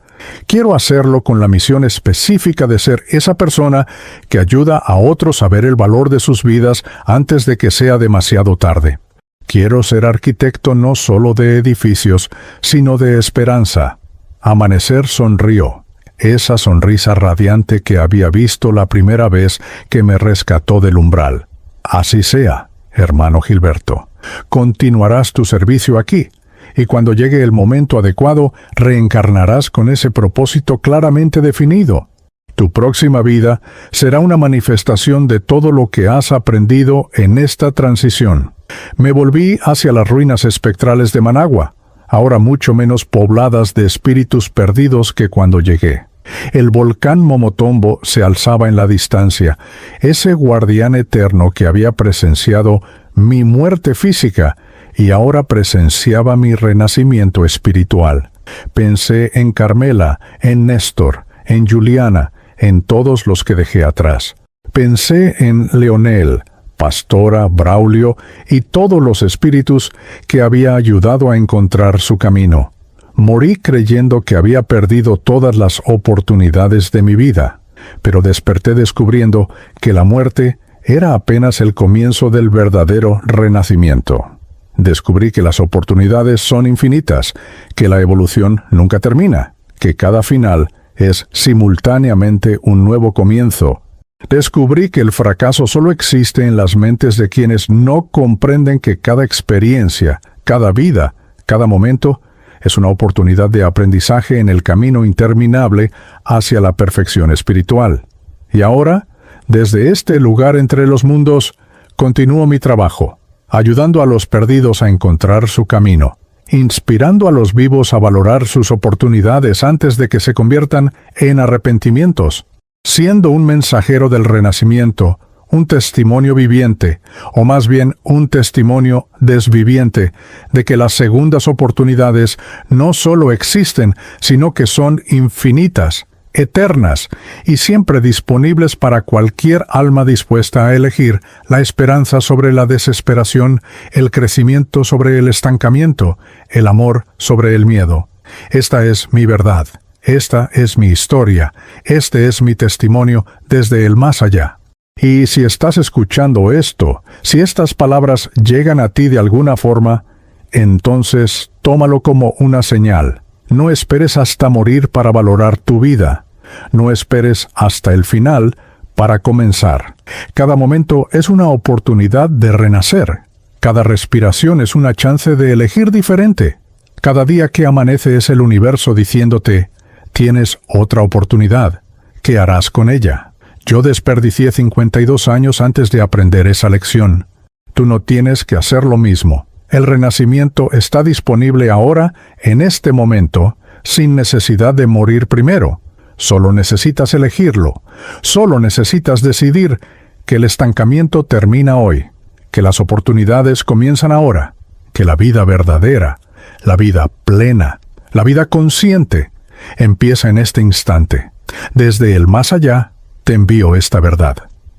quiero hacerlo con la misión específica de ser esa persona que ayuda a otros a ver el valor de sus vidas antes de que sea demasiado tarde. Quiero ser arquitecto no solo de edificios, sino de esperanza. Amanecer sonrió. Esa sonrisa radiante que había visto la primera vez que me rescató del umbral. Así sea, hermano Gilberto. Continuarás tu servicio aquí, y cuando llegue el momento adecuado, reencarnarás con ese propósito claramente definido. Tu próxima vida será una manifestación de todo lo que has aprendido en esta transición. Me volví hacia las ruinas espectrales de Managua, ahora mucho menos pobladas de espíritus perdidos que cuando llegué. El volcán Momotombo se alzaba en la distancia, ese guardián eterno que había presenciado mi muerte física y ahora presenciaba mi renacimiento espiritual. Pensé en Carmela, en Néstor, en Juliana, en todos los que dejé atrás. Pensé en Leonel, Pastora, Braulio y todos los espíritus que había ayudado a encontrar su camino. Morí creyendo que había perdido todas las oportunidades de mi vida, pero desperté descubriendo que la muerte era apenas el comienzo del verdadero renacimiento. Descubrí que las oportunidades son infinitas, que la evolución nunca termina, que cada final es simultáneamente un nuevo comienzo. Descubrí que el fracaso solo existe en las mentes de quienes no comprenden que cada experiencia, cada vida, cada momento es una oportunidad de aprendizaje en el camino interminable hacia la perfección espiritual. Y ahora, desde este lugar entre los mundos, continúo mi trabajo, ayudando a los perdidos a encontrar su camino, inspirando a los vivos a valorar sus oportunidades antes de que se conviertan en arrepentimientos, siendo un mensajero del renacimiento, un testimonio viviente, o más bien un testimonio desviviente, de que las segundas oportunidades no solo existen, sino que son infinitas, eternas, y siempre disponibles para cualquier alma dispuesta a elegir la esperanza sobre la desesperación, el crecimiento sobre el estancamiento, el amor sobre el miedo. Esta es mi verdad, esta es mi historia, este es mi testimonio desde el más allá. Y si estás escuchando esto, si estas palabras llegan a ti de alguna forma, entonces tómalo como una señal. No esperes hasta morir para valorar tu vida. No esperes hasta el final para comenzar. Cada momento es una oportunidad de renacer. Cada respiración es una chance de elegir diferente. Cada día que amanece es el universo diciéndote, tienes otra oportunidad. ¿Qué harás con ella? Yo desperdicié 52 años antes de aprender esa lección. Tú no tienes que hacer lo mismo. El renacimiento está disponible ahora, en este momento, sin necesidad de morir primero. Solo necesitas elegirlo. Solo necesitas decidir que el estancamiento termina hoy, que las oportunidades comienzan ahora, que la vida verdadera, la vida plena, la vida consciente, empieza en este instante. Desde el más allá, te envío esta verdad.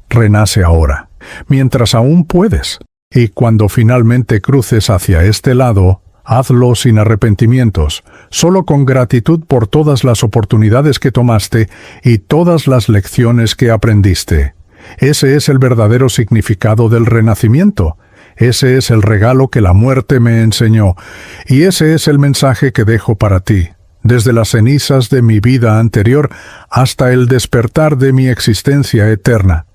Renace ahora, mientras aún puedes. Y cuando finalmente cruces hacia este lado, hazlo sin arrepentimientos, solo con gratitud por todas las oportunidades que tomaste y todas las lecciones que aprendiste. Ese es el verdadero significado del renacimiento. Ese es el regalo que la muerte me enseñó. Y ese es el mensaje que dejo para ti. Desde las cenizas de mi vida anterior hasta el despertar de mi existencia eterna.